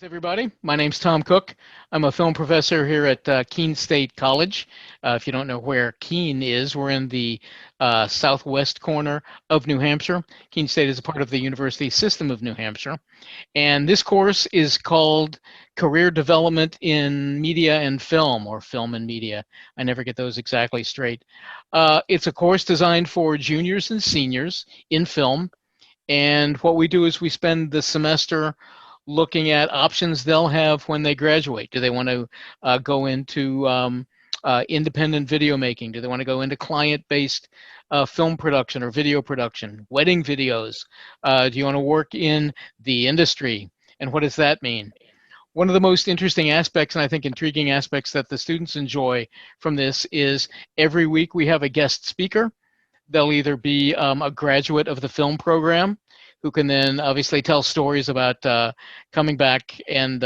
Everybody. My name's Tom Cook. I'm a film professor here at Keene State College. If you don't know where Keene is, we're in the southwest corner of New Hampshire. Keene State is a part of the University System of New Hampshire. And this course is called Career Development in Media and Film, or Film and Media. I never get those exactly straight. It's a course designed for juniors and seniors in film. And what we do is we spend the semester looking at options they'll have when they graduate. Do they want to go into independent video making? Do they want to go into client-based film production or video production, wedding videos? Do you want to work in the industry? And what does that mean? One of the most interesting aspects, and I think intriguing aspects that the students enjoy from this is every week we have a guest speaker. They'll either be a graduate of the film program who can then obviously tell stories about coming back and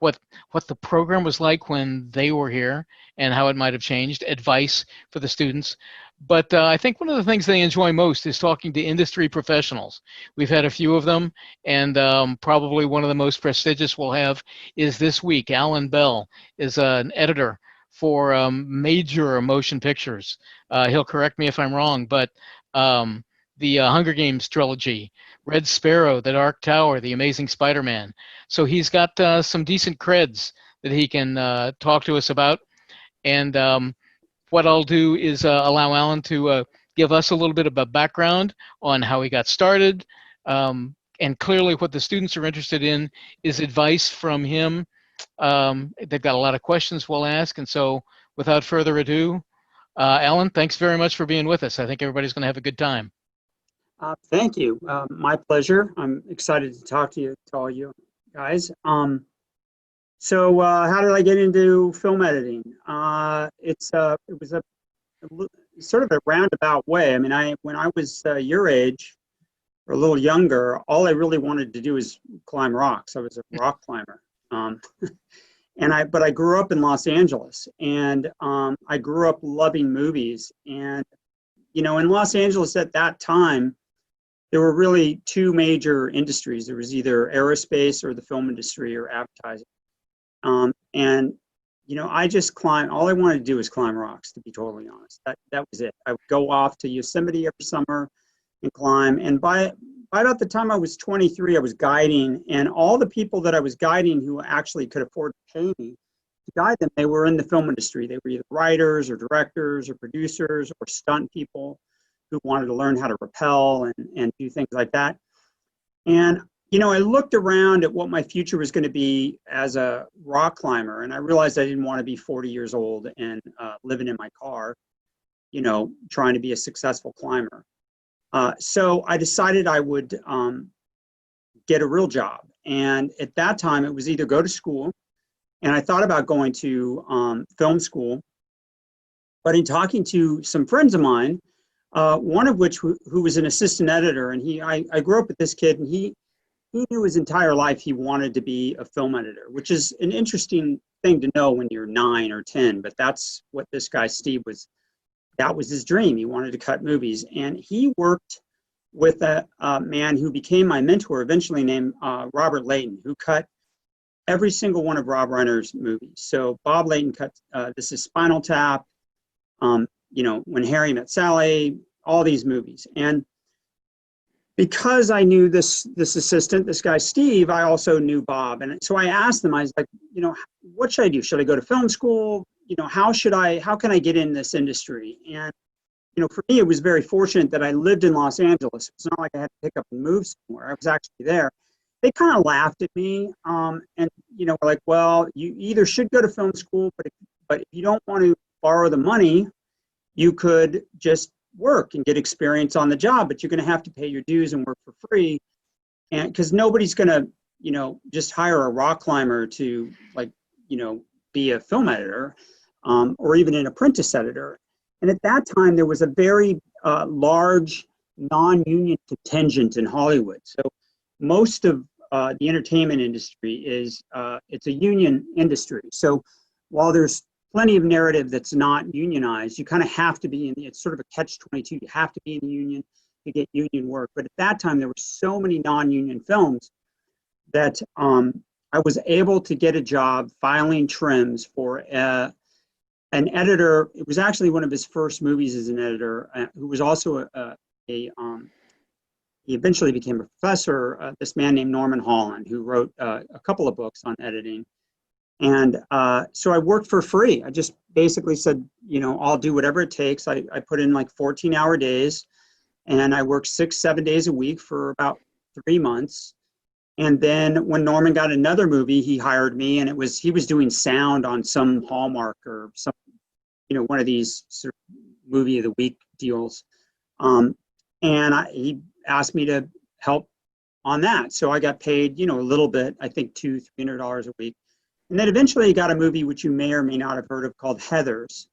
what the program was like when they were here and how it might have changed, advice for the students. But I think one of the things they enjoy most is talking to industry professionals. We've had a few of them, and probably one of the most prestigious we'll have is this week. Alan Bell is an editor for major motion pictures. He'll correct me if I'm wrong, but the Hunger Games trilogy, Red Sparrow, The Dark Tower, The Amazing Spider-Man. So he's got some decent creds that he can talk to us about. And what I'll do is allow Alan to give us a little bit of a background on how he got started. And clearly what the students are interested in is advice from him. They've got a lot of questions we'll ask. And so without further ado, Alan, thanks very much for being with us. I think everybody's going to have a good time. Thank you. My pleasure. I'm excited to talk to all you guys. So how did I get into film editing? It was a sort of a roundabout way. I mean, when I was your age or a little younger, all I really wanted to do was climb rocks. I was a rock climber. But I grew up in Los Angeles, and I grew up loving movies. And in Los Angeles at that time, there were really two major industries. There was either aerospace or the film industry or advertising. I just climbed. All I wanted to do was climb rocks, to be totally honest. That was it. I would go off to Yosemite every summer and climb. And by about the time I was 23, I was guiding, and all the people that I was guiding who actually could afford to pay me to guide them, they were in the film industry. They were either writers or directors or producers or stunt people who wanted to learn how to rappel and do things like that. And, I looked around at what my future was going to be as a rock climber, and I realized I didn't want to be 40 years old and living in my car, trying to be a successful climber. So I decided I would get a real job. And at that time, it was either go to school, and I thought about going to film school. But in talking to some friends of mine, one of which who was an assistant editor, and I grew up with this kid, and he knew his entire life he wanted to be a film editor, which is an interesting thing to know when you're 9 or 10, but that's what this guy Steve was. That was his dream. He wanted to cut movies, and he worked with a man who became my mentor eventually, named Robert Layton, who cut every single one of Rob Reiner's movies. So Bob Layton cut This Is Spinal Tap, When Harry Met Sally, all these movies. And because I knew this assistant, this guy Steve, I also knew Bob. And so I asked them, I was like, what should I do? Should I go to film school? How can I get in this industry? And, for me, it was very fortunate that I lived in Los Angeles. It's not like I had to pick up and move somewhere. I was actually there. They kind of laughed at me and, were like, well, you either should go to film school, but if you don't want to borrow the money, you could just work and get experience on the job, but you're going to have to pay your dues and work for free. And because nobody's going to, just hire a rock climber to be a film editor or even an apprentice editor. And at that time, there was a very large non-union contingent in Hollywood. So most of the entertainment industry it's a union industry. So while there's plenty of narrative that's not unionized, you kind of have to be it's sort of a catch-22. You have to be in the union to get union work. But at that time, there were so many non-union films that I was able to get a job filing trims for an editor. It was actually one of his first movies as an editor, who was also he eventually became a professor, this man named Norman Holland, who wrote a couple of books on editing. And so I worked for free. I just basically said, I'll do whatever it takes. I put in like 14-hour days, and I worked 6-7 days a week for about 3 months. And then when Norman got another movie, he hired me, and he was doing sound on some Hallmark or some, one of these sort of movie of the week deals. And he asked me to help on that. So I got paid, a little bit, I think $200-300 a week. And then eventually he got a movie which you may or may not have heard of called Heathers.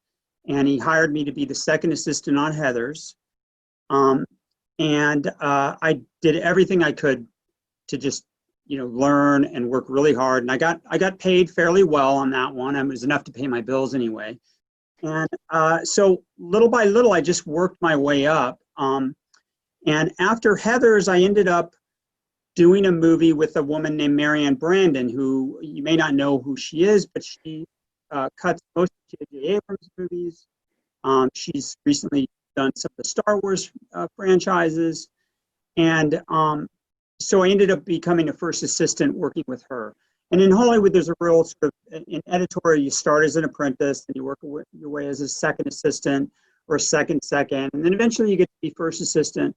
And he hired me to be the second assistant on Heathers. And I did everything I could to just, learn and work really hard. And I got paid fairly well on that one. It was enough to pay my bills anyway. And so little by little, I just worked my way up. And after Heathers, I ended up doing a movie with a woman named Marianne Brandon, who you may not know who she is, but she cuts most of J.J. Abrams movies. She's recently done some of the Star Wars franchises. And so I ended up becoming a first assistant working with her. And in Hollywood, there's a real sort of, in editorial, you start as an apprentice, and you work your way as a second assistant or a second, and then eventually you get to be first assistant.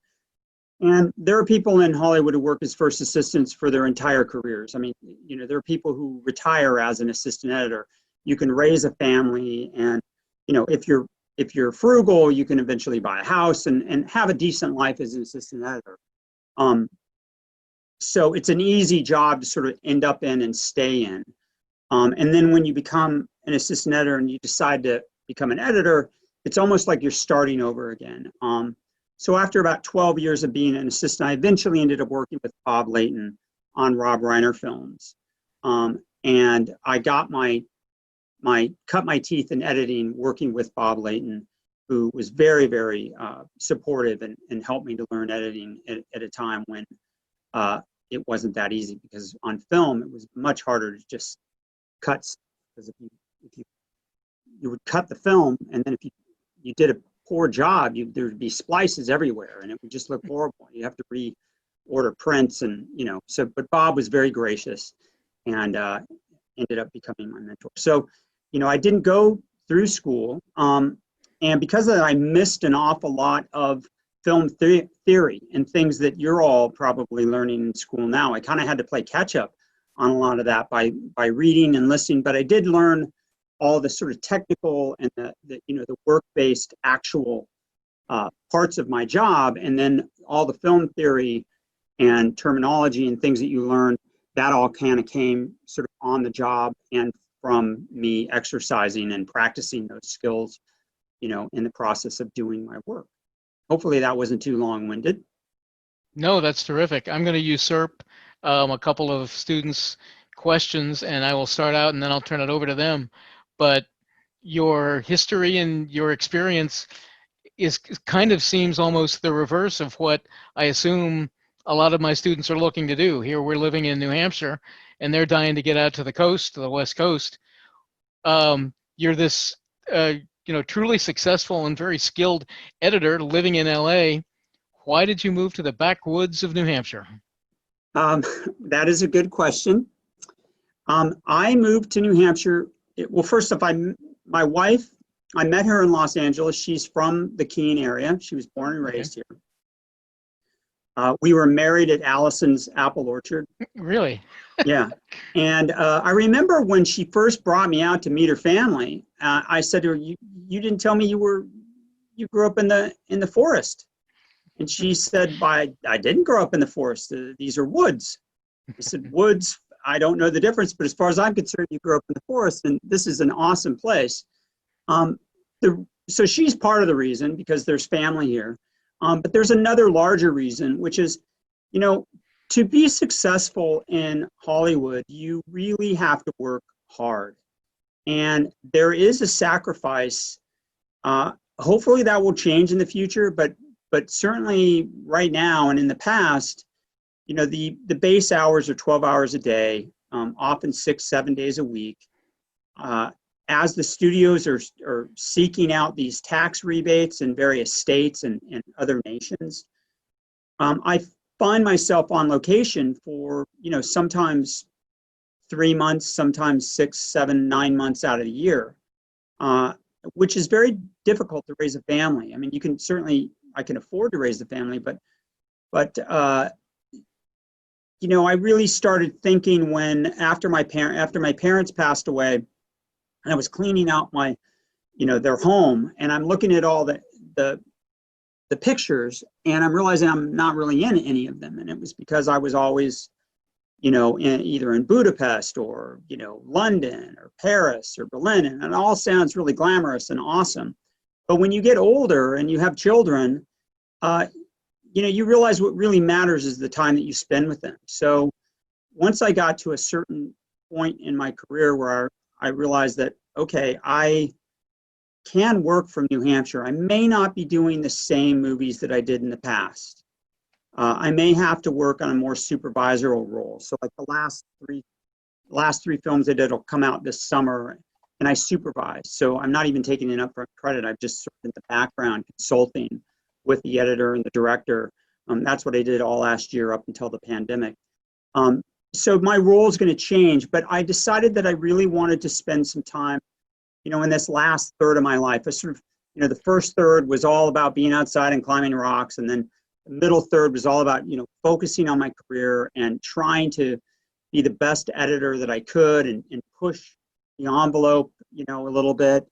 And there are people in Hollywood who work as first assistants for their entire careers. I mean, there are people who retire as an assistant editor. You can raise a family, and if you're frugal, you can eventually buy a house and have a decent life as an assistant editor. So it's an easy job to sort of end up in and stay in. And then when you become an assistant editor and you decide to become an editor, it's almost like you're starting over again. So after about 12 years of being an assistant, I eventually ended up working with Bob Layton on Rob Reiner films. And I got cut my teeth in editing working with Bob Layton, who was very, very supportive and helped me to learn editing at a time when it wasn't that easy, because on film, it was much harder to just cut, because if you would cut the film, and then if you did a poor job, there'd be splices everywhere, and it would just look horrible. You have to reorder prints, and but Bob was very gracious and ended up becoming my mentor. So, I didn't go through school, and because of that, I missed an awful lot of film theory and things that you're all probably learning in school now. I kind of had to play catch up on a lot of that by reading and listening, but I did learn all the sort of technical and the work-based actual parts of my job, and then all the film theory and terminology and things that you learn, that all kind of came sort of on the job and from me exercising and practicing those skills, in the process of doing my work. Hopefully that wasn't too long-winded. No, that's terrific. I'm going to usurp a couple of students' questions, and I will start out and then I'll turn it over to them. But your history and your experience kind of seems almost the reverse of what I assume a lot of my students are looking to do. Here we're living in New Hampshire, and they're dying to get out to the coast, to the West Coast. You're this truly successful and very skilled editor living in LA. Why did you move to the backwoods of New Hampshire? That is a good question. I moved to New Hampshire. Well, first off, my wife, I met her in Los Angeles. She's from the Keene area. She was born and raised here. We were married at Allison's Apple Orchard. Really? Yeah. And I remember when she first brought me out to meet her family, I said to her, you didn't tell me you grew up in the forest. And she said, I didn't grow up in the forest. These are woods. I said, woods, I don't know the difference, but as far as I'm concerned, you grew up in the forest, and this is an awesome place. So she's part of the reason, because there's family here. But there's another larger reason, which is, to be successful in Hollywood, you really have to work hard. And there is a sacrifice. Hopefully that will change in the future, but certainly right now and in the past, the base hours are 12 hours a day. often 6-7 days a week. As the studios are seeking out these tax rebates in various states and other nations, I find myself on location for, sometimes 3 months, sometimes 6, 7, 9 months out of the year, which is very difficult to raise a family. I mean, I can afford to raise the family, but I really started thinking when after my parents passed away, and I was cleaning out their home, and I'm looking at all the pictures, and I'm realizing I'm not really in any of them, and it was because I was always either in Budapest or, London or Paris or Berlin, and it all sounds really glamorous and awesome. But when you get older and you have children, you realize what really matters is the time that you spend with them. So once I got to a certain point in my career where I realized that, okay, I can work from New Hampshire. I may not be doing the same movies that I did in the past. I may have to work on a more supervisorial role. So like the last three films I did will come out this summer, and I supervise. So I'm not even taking an upfront credit. I've just sort of in the background consulting with the editor and the director. That's what I did all last year up until the pandemic. So my role is going to change, but I decided that I really wanted to spend some time, in this last third of my life. I sort of, the first third was all about being outside and climbing rocks, and then the middle third was all about, focusing on my career and trying to be the best editor that I could and push the envelope, a little bit,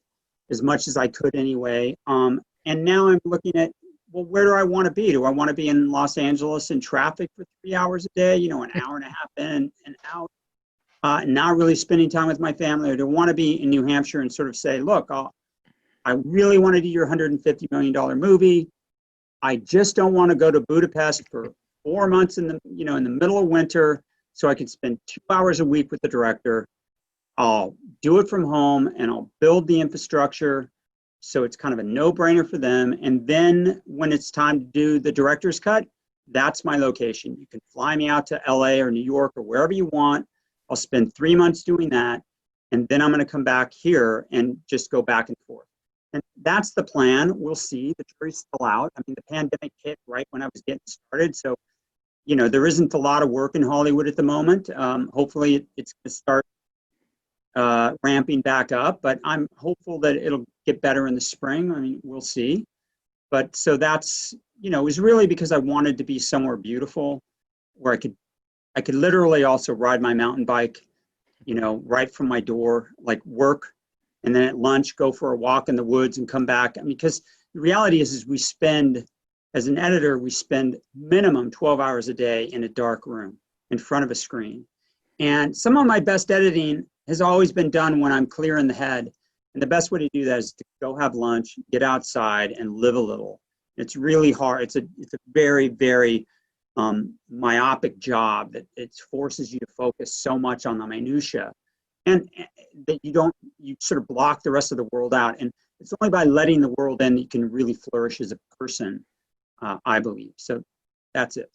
as much as I could anyway. And now I'm looking at, well, where do I want to be? Do I want to be in Los Angeles in traffic for 3 hours a day, an hour and a half in and out, not really spending time with my family? Or do I want to be in New Hampshire and sort of say, look, I really want to do your $150 million movie. I just don't want to go to Budapest for 4 months in the middle of winter so I can spend 2 hours a week with the director. I'll do it from home and I'll build the infrastructure so it's kind of a no-brainer for them. And then when it's time to do the director's cut, that's my location. You can fly me out to LA or New York or wherever you want. I'll spend 3 months doing that. And then I'm going to come back here and just go back and forth. And that's the plan. We'll see. The jury's still out. I mean, the pandemic hit right when I was getting started. So, there isn't a lot of work in Hollywood at the moment. Hopefully it's going to start ramping back up, but I'm hopeful that it'll get better in the spring. I mean, we'll see. But so that's, it was really because I wanted to be somewhere beautiful where I could literally also ride my mountain bike, right from my door, like work, and then at lunch, go for a walk in the woods and come back. I mean, because the reality is as an editor, we spend minimum 12 hours a day in a dark room in front of a screen. And some of my best editing has always been done when I'm clear in the head. And the best way to do that is to go have lunch, get outside, and live a little. It's really hard. It's a very, very myopic job that it forces you to focus so much on the minutia, and that you sort of block the rest of the world out. And it's only by letting the world in that you can really flourish as a person, I believe. So that's it.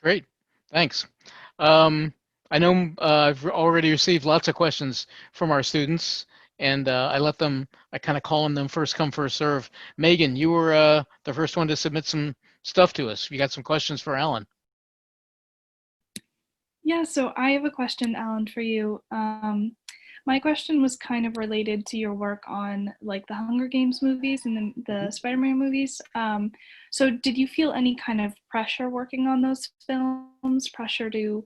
Great, thanks. I know I've already received lots of questions from our students, and I kind of call them first come, first serve. Megan, you were the first one to submit some stuff to us. You got some questions for Alan? Yeah, so I have a question, Alan, for you. My question was kind of related to your work on like the Hunger Games movies and then the Spider-Man movies. So did you feel any kind of pressure working on those films, pressure to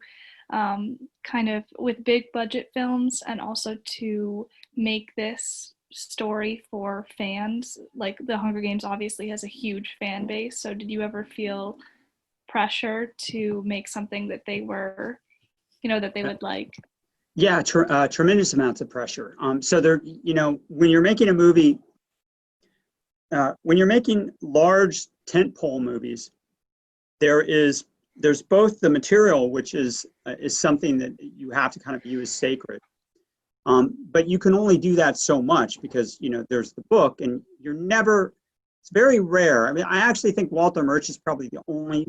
kind of with big budget films and also to make this story for fans? Like the Hunger Games obviously has a huge fan base. So did you ever feel pressure to make something that they were, that they would like? Yeah, tremendous amounts of pressure. So there, when you're making a movie, when you're making large tentpole movies, there's both the material, which is something that you have to kind of view as sacred, but you can only do that so much because there's the book, and it's very rare. I mean, I actually think Walter Murch is probably the only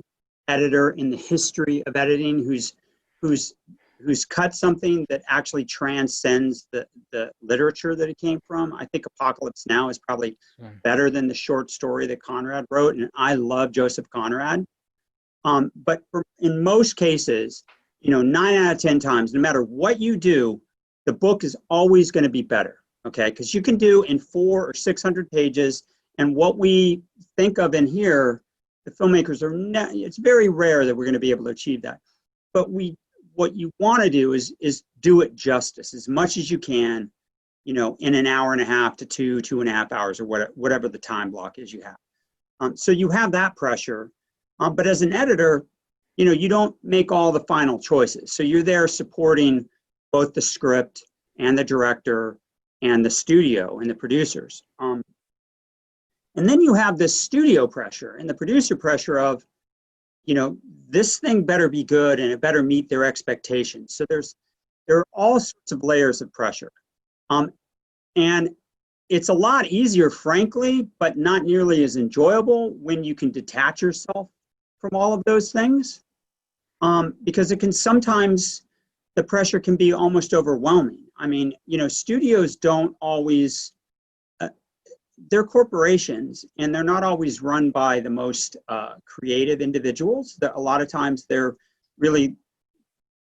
editor in the history of editing who's who's cut something that actually transcends the literature that it came from. I think Apocalypse Now is probably better than the short story that Conrad wrote, and I love Joseph Conrad. But in most cases, 9 out of 10 times, no matter what you do, the book is always going to be better, okay? Because you can do in 400 or 600 pages, and what we think of in here, the filmmakers it's very rare that we're going to be able to achieve that. But what you want to do is do it justice as much as you can, in an hour and a half to 2.5 hours, or whatever the time block is you have. So you have that pressure. But as an editor, you don't make all the final choices. So you're there supporting both the script and the director and the studio and the producers. And then you have this studio pressure and the producer pressure of, this thing better be good and it better meet their expectations. So there are all sorts of layers of pressure. And it's a lot easier, frankly, but not nearly as enjoyable when you can detach yourself from all of those things. Because the pressure can be almost overwhelming. I mean, studios don't always, they're corporations, and they're not always run by the most creative individuals. A lot of times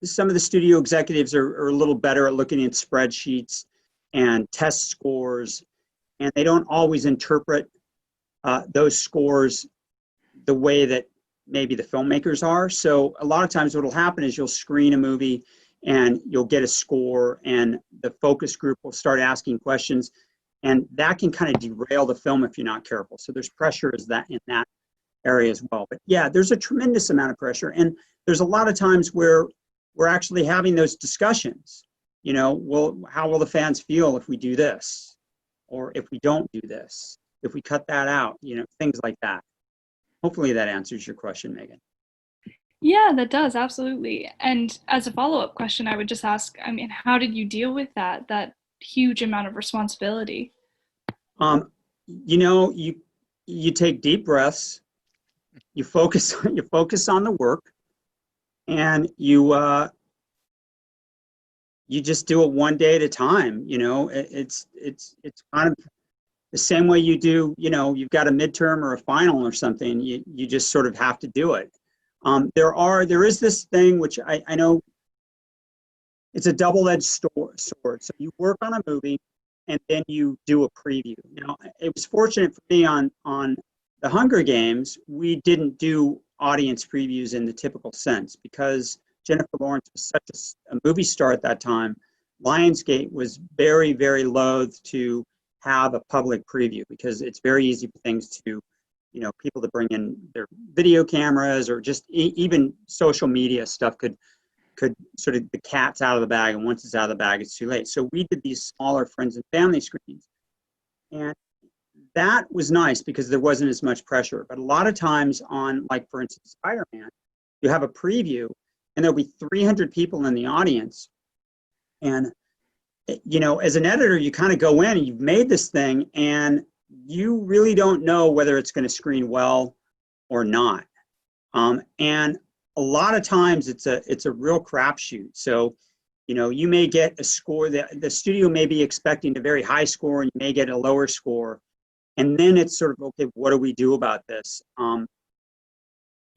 some of the studio executives are a little better at looking at spreadsheets and test scores, and they don't always interpret those scores the way that maybe the filmmakers are. So a lot of times what will happen is you'll screen a movie and you'll get a score, and the focus group will start asking questions, and that can kind of derail the film if you're not careful. So there's pressure in that area as well. But yeah, there's a tremendous amount of pressure, and there's a lot of times where we're actually having those discussions. Well, how will the fans feel if we do this, or if we don't do this, if we cut that out, things like that. Hopefully that answers your question, Megan. Yeah, that does, absolutely. And as a follow-up question, I would just ask, how did you deal with that huge amount of responsibility? You take deep breaths, you focus on the work, and you just do it one day at a time. It's kind of the same way you do, you've got a midterm or a final or something, you just sort of have to do it. There is this thing which I know it's a double-edged sword. So you work on a movie and then you do a preview. Now, it was fortunate for me on the Hunger Games, we didn't do audience previews in the typical sense because Jennifer Lawrence was such a movie star at that time. Lionsgate was very, very loath to have a public preview because it's very easy for things to, people to bring in their video cameras, or just even social media stuff could sort of, the cat's out of the bag, and once it's out of the bag, it's too late. So we did these smaller friends and family screenings. And that was nice because there wasn't as much pressure. But a lot of times on, like, for instance, Spider-Man, you have a preview and there'll be 300 people in the audience. And, as an editor, you kind of go in and you've made this thing and you really don't know whether it's going to screen well or not. And a lot of times it's a real crapshoot. So, you may get a score that the studio may be expecting a very high score, and you may get a lower score. And then it's sort of, okay, what do we do about this?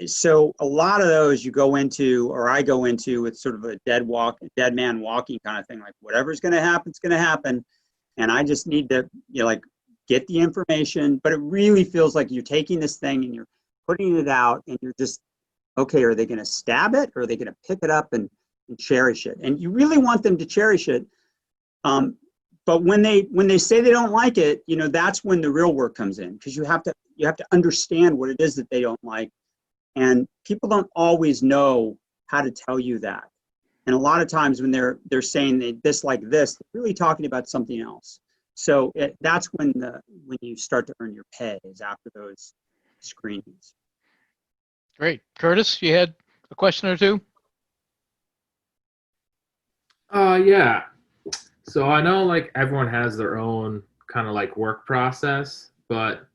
So a lot of those you go into, or I go into, with sort of a dead man walking kind of thing, like whatever's going to happen, it's going to happen. And I just need to, get the information. But it really feels like you're taking this thing and you're putting it out, and you're just, okay, are they going to stab it, or are they going to pick it up and cherish it? And you really want them to cherish it. But when they say they don't like it, that's when the real work comes in, because you have to understand what it is that they don't like. And people don't always know how to tell you that. And a lot of times when they're saying they dislike this, they're really talking about something else. So that's when you start to earn your pay, is after those screenings. Great. Curtis, you had a question or two? Yeah. So I know, like, everyone has their own kind of like work process, but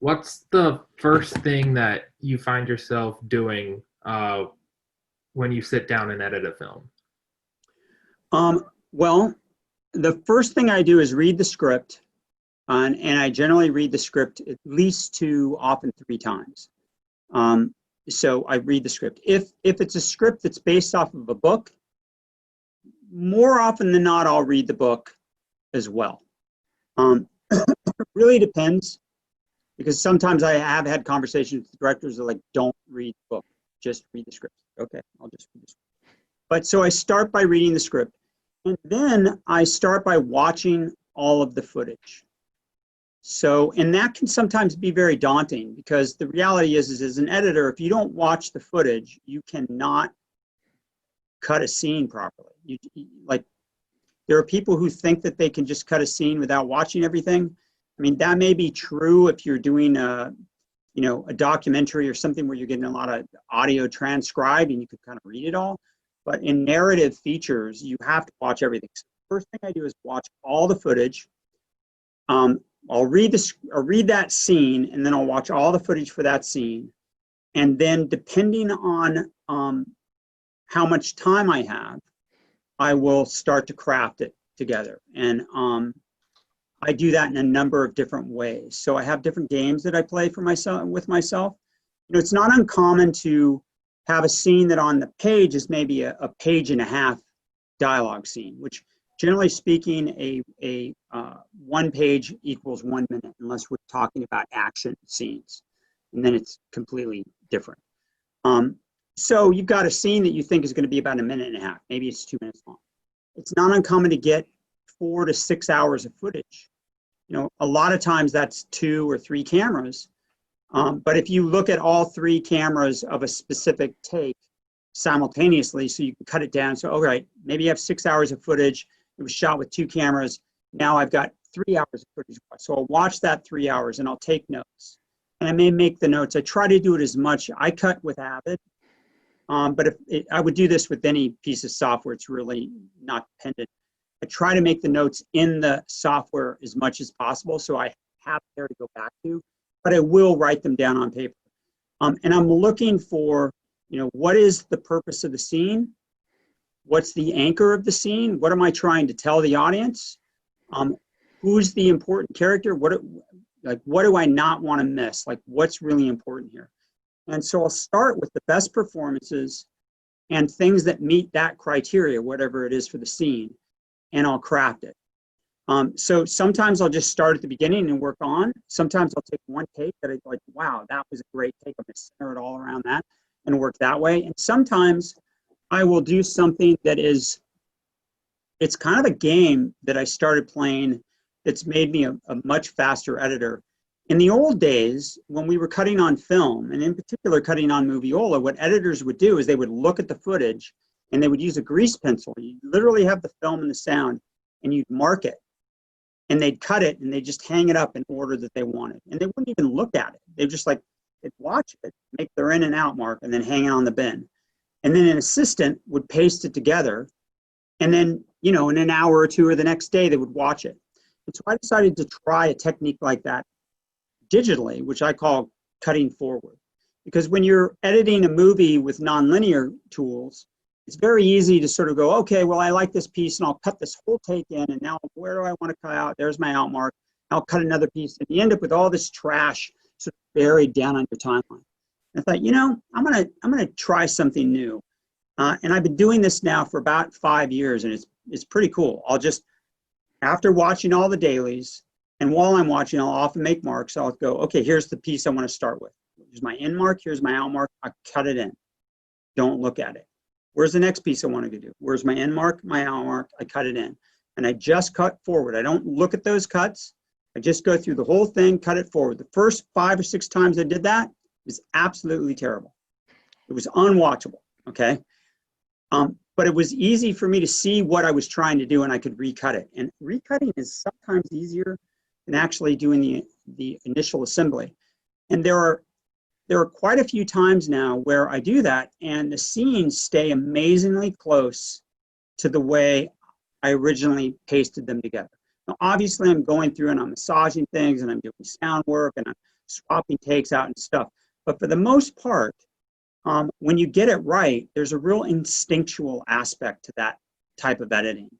what's the first thing that you find yourself doing when you sit down and edit a film? Well, the first thing I do is read the script, and I generally read the script at least 2, often 3 times. So I read the script. If it's a script that's based off of a book, more often than not, I'll read the book as well. It really depends, because sometimes I have had conversations with directors that are like, don't read the book, just read the script. Okay, I'll just read the script. But so I start by reading the script, and then I start by watching all of the footage. So, and that can sometimes be very daunting, because the reality is as an editor, if you don't watch the footage, you cannot cut a scene properly. Like, there are people who think that they can just cut a scene without watching everything. I mean, that may be true if you're doing a documentary or something where you're getting a lot of audio transcribed and you could kind of read it all. But in narrative features, you have to watch everything. So the first thing I do is watch all the footage. I'll read that scene, and then I'll watch all the footage for that scene. And then depending on how much time I have, I will start to craft it together. And I do that in a number of different ways. So I have different games that I play with myself. It's not uncommon to have a scene that on the page is maybe a page and a half dialogue scene, which generally speaking, a 1 page equals 1 minute, unless we're talking about action scenes. And then it's completely different. So you've got a scene that you think is going to be about 1.5 minutes. Maybe it's 2 minutes long. It's not uncommon to get 4 to 6 hours of footage. A lot of times that's 2 or 3 cameras. But if you look at all 3 cameras of a specific take simultaneously, so you can cut it down. So, all right, maybe you have 6 hours of footage. It was shot with 2 cameras. Now I've got 3 hours of footage. So I'll watch that 3 hours and I'll take notes. And I may make the notes. I try to do it as much. I cut with Avid. But I would do this with any piece of software. It's really not dependent. I try to make the notes in the software as much as possible, so I have there to go back to, but I will write them down on paper. And I'm looking for, what is the purpose of the scene? What's the anchor of the scene? What am I trying to tell the audience? Who's the important character? What do I not want to miss? Like, what's really important here? And so I'll start with the best performances and things that meet that criteria, whatever it is for the scene, and I'll craft it. So sometimes I'll just start at the beginning and work on. Sometimes I'll take one take that I like, wow, that was a great take. I'm going to center it all around that and work that way. And sometimes I will do something that it's kind of a game that I started playing that's made me a much faster editor. In the old days, when we were cutting on film, and in particular cutting on Moviola, what editors would do is they would look at the footage and they would use a grease pencil. You literally have the film and the sound, and you'd mark it. And they'd cut it, and they'd just hang it up in order that they wanted. And they wouldn't even look at it. They'd just they'd watch it, make their in and out mark, and then hang it on the bin. And then an assistant would paste it together. And then, in an hour or 2 or the next day, they would watch it. And so I decided to try a technique like that digitally, which I call cutting forward. Because when you're editing a movie with nonlinear tools, it's very easy to sort of go, okay, well, I like this piece and I'll cut this whole take in, and now where do I want to cut out? There's my out mark. I'll cut another piece, and you end up with all this trash sort of buried down on your timeline. And I thought, I'm gonna try something new. And I've been doing this now for about 5 years, and it's pretty cool. I'll just, after watching all the dailies, and while I'm watching, I'll often make marks. I'll go, okay, here's the piece I want to start with. Here's my in mark, here's my out mark. I cut it in. Don't look at it. Where's the next piece I want to do? Where's my in mark, my out mark? I cut it in. And I just cut forward. I don't look at those cuts. I just go through the whole thing, cut it forward. The first 5 or 6 times I did that, it was absolutely terrible. It was unwatchable, okay? But it was easy for me to see what I was trying to do, and I could recut it. And recutting is sometimes easier than actually doing the initial assembly. And there are quite a few times now where I do that, and the scenes stay amazingly close to the way I originally pasted them together. Now, obviously, I'm going through and I'm massaging things, and I'm doing sound work, and I'm swapping takes out and stuff. But for the most part, when you get it right, there's a real instinctual aspect to that type of editing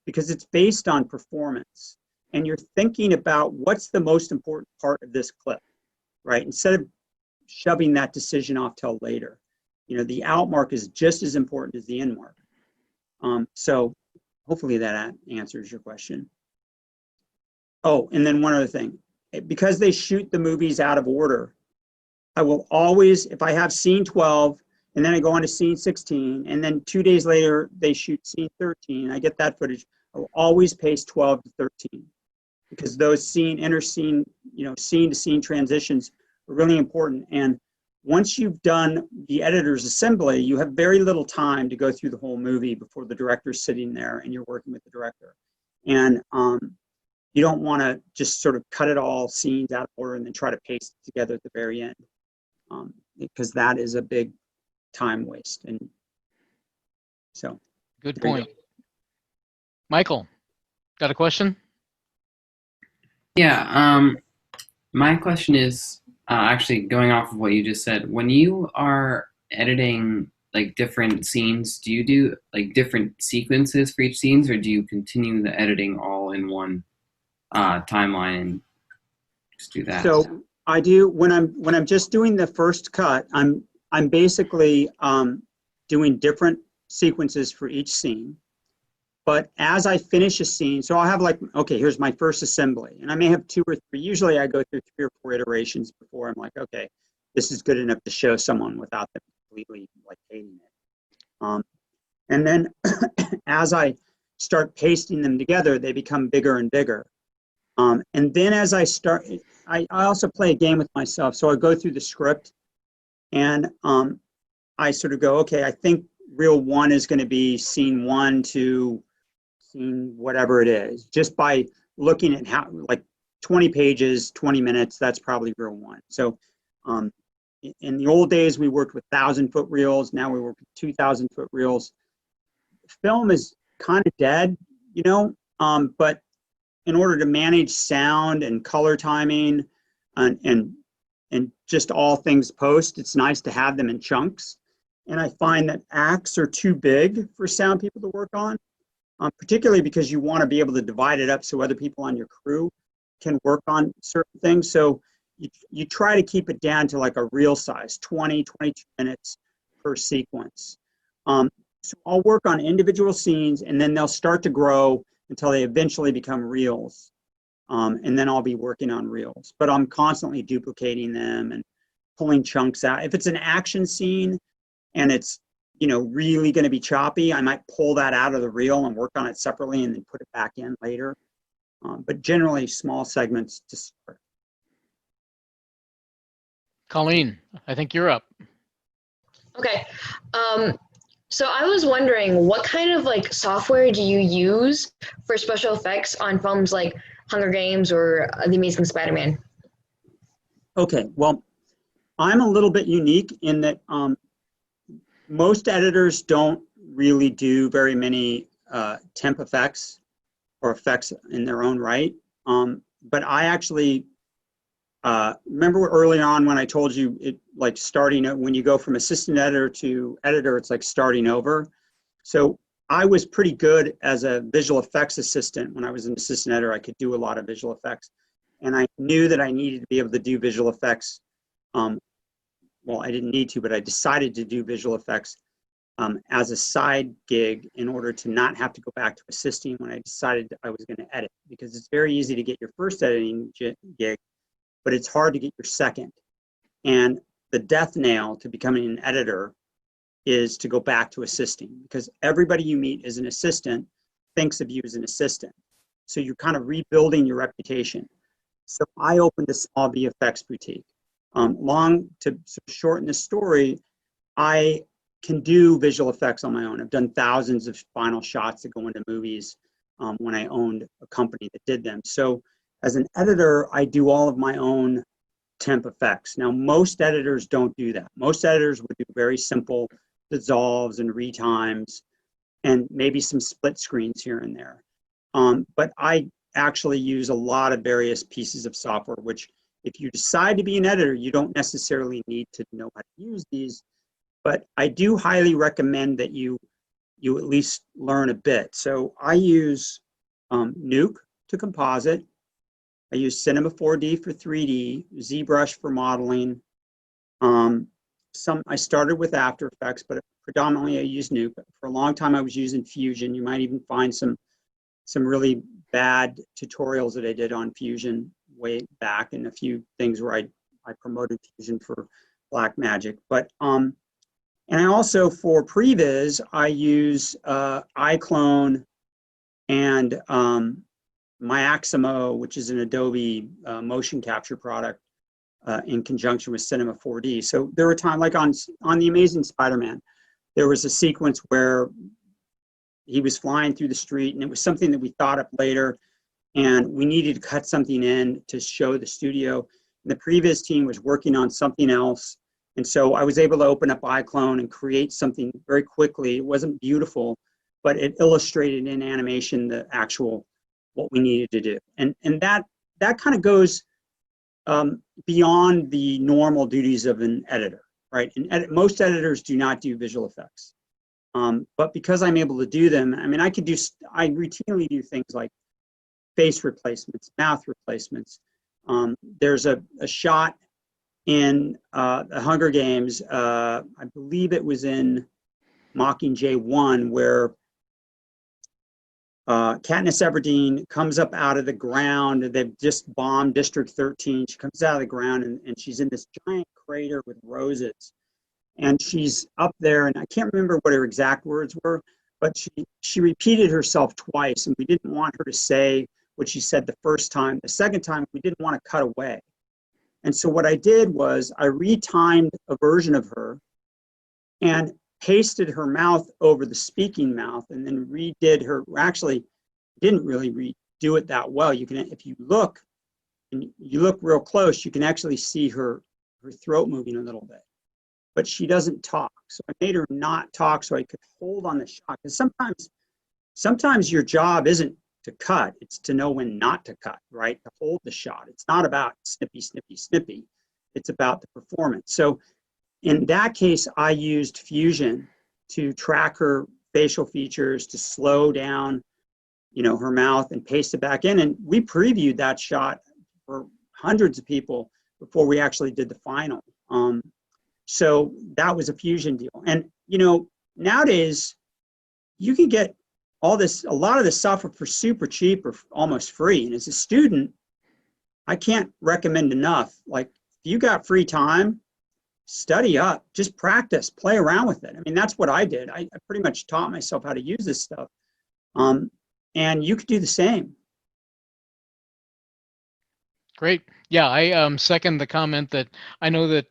because it's based on performance. And you're thinking about what's the most important part of this clip, right? Instead of shoving that decision off till later. The out mark is just as important as the in mark. So hopefully that answers your question. Oh, and then one other thing. Because they shoot the movies out of order, I will always, if I have scene 12, and then I go on to scene 16, and then 2 days later, they shoot scene 13, I get that footage, I will always paste 12 to 13. Because those inter scene, scene to scene transitions are really important. And once you've done the editor's assembly, you have very little time to go through the whole movie before the director's sitting there and you're working with the director. And you don't want to just sort of cut it all scenes out of order and then try to paste it together at the very end, because that is a big time waste. And so, good point. Michael, got a question? Yeah, my question is actually going off of what you just said. When you are editing like different scenes, do you do like different sequences for each scenes, or do you continue the editing all in one timeline and just do that? So I do when I'm just doing the first cut. I'm basically doing different sequences for each scene. But as I finish a scene, so I'll have like, okay, here's my first assembly. And I may have 2 or 3. Usually I go through 3 or 4 iterations before I'm like, okay, this is good enough to show someone without them completely like hating it. And then as I start pasting them together, they become bigger and bigger. And then as I start, I also play a game with myself. So I go through the script and I sort of go, okay, I think reel 1 is going to be scene 1 to scene whatever it is, just by looking at how, like 20 pages, 20 minutes, that's probably reel 1. So in the old days, we worked with 1,000-foot reels. Now we work with 2,000-foot reels. Film is kind of dead, but in order to manage sound and color timing and just all things post, it's nice to have them in chunks. And I find that acts are too big for sound people to work on, particularly because you want to be able to divide it up so other people on your crew can work on certain things. So you try to keep it down to like a reel size, 20, 22 minutes per sequence. So I'll work on individual scenes and then they'll start to grow until they eventually become reels. And then I'll be working on reels. But I'm constantly duplicating them and pulling chunks out. If it's an action scene and it's really going to be choppy, I might pull that out of the reel and work on it separately and then put it back in later. But generally small segments to start. Colleen, I think you're up. Okay. So I was wondering, what kind of like software do you use for special effects on films like Hunger Games or The Amazing Spider-Man? Okay, well, I'm a little bit unique in that most editors don't really do very many temp effects or effects in their own right. But I actually remember early on when I told you it like starting when you go from assistant editor to editor, it's like starting over. So I was pretty good as a visual effects assistant. When I was an assistant editor, I could do a lot of visual effects. And I knew that I needed to be able to do visual effects. Well, I didn't need to, but I decided to do visual effects as a side gig in order to not have to go back to assisting when I decided I was going to edit, because it's very easy to get your first editing gig, but it's hard to get your second. And the death nail to becoming an editor is to go back to assisting, because everybody you meet as an assistant thinks of you as an assistant. So you're kind of rebuilding your reputation. So I opened a small VFX boutique. To shorten the story, I can do visual effects on my own. I've done thousands of final shots that go into movies when I owned a company that did them. So as an editor, I do all of my own temp effects. Now, most editors don't do that. Most editors would do very simple dissolves and retimes and maybe some split screens here and there. But I actually use a lot of various pieces of software, which if you decide to be an editor, you don't necessarily need to know how to use these. But I do highly recommend that you you at least learn a bit. So I use Nuke to composite. I use Cinema 4D for 3D, ZBrush for modeling. I started with After Effects, but predominantly I use Nuke. For a long time I was using Fusion. You might even find some really bad tutorials that I did on Fusion way back, and a few things where I promoted Fusion for Blackmagic. But and I also, for previs, I use iClone and Maximo, which is an Adobe motion capture product, in conjunction with Cinema 4D. So there were times, like on The Amazing Spider-Man, there was a sequence where he was flying through the street, and it was something that we thought up later, and we needed to cut something in to show the studio. And the previous team was working on something else, and so I was able to open up iClone and create something very quickly. It wasn't beautiful, but it illustrated in animation the actual what we needed to do. And that kind of goes beyond the normal duties of an editor, right? And most editors do not do visual effects. But because I'm able to do them, I mean, I routinely do things like face replacements, mouth replacements. There's a shot in the Hunger Games, I believe it was in Mockingjay 1, where Katniss Everdeen comes up out of the ground. They've just bombed District 13. She comes out of the ground, and she's in this giant crater with roses. And she's up there, and I can't remember what her exact words were, but she repeated herself twice, and we didn't want her to say what she said the first time. The second time, we didn't want to cut away. And so what I did was I retimed a version of her and pasted her mouth over the speaking mouth, and then redid her. Actually, didn't really redo it that well. You can, if you look, and you look real close, you can actually see her throat moving a little bit. But she doesn't talk. So I made her not talk so I could hold on the shot. Because sometimes your job isn't to cut, it's to know when not to cut, right? To hold the shot. It's not about snippy, snippy, snippy. It's about the performance. So in that case, I used Fusion to track her facial features, to slow down, her mouth, and paste it back in. And we previewed that shot for hundreds of people before we actually did the final. So that was a Fusion deal. And, nowadays you can get a lot of this software for super cheap or almost free. And as a student, I can't recommend enough. Like, if you got free time, study up, just practice, play around with it. I mean, that's what I did. I pretty much taught myself how to use this stuff. And you could do the same. Great. Yeah, I second the comment that I know that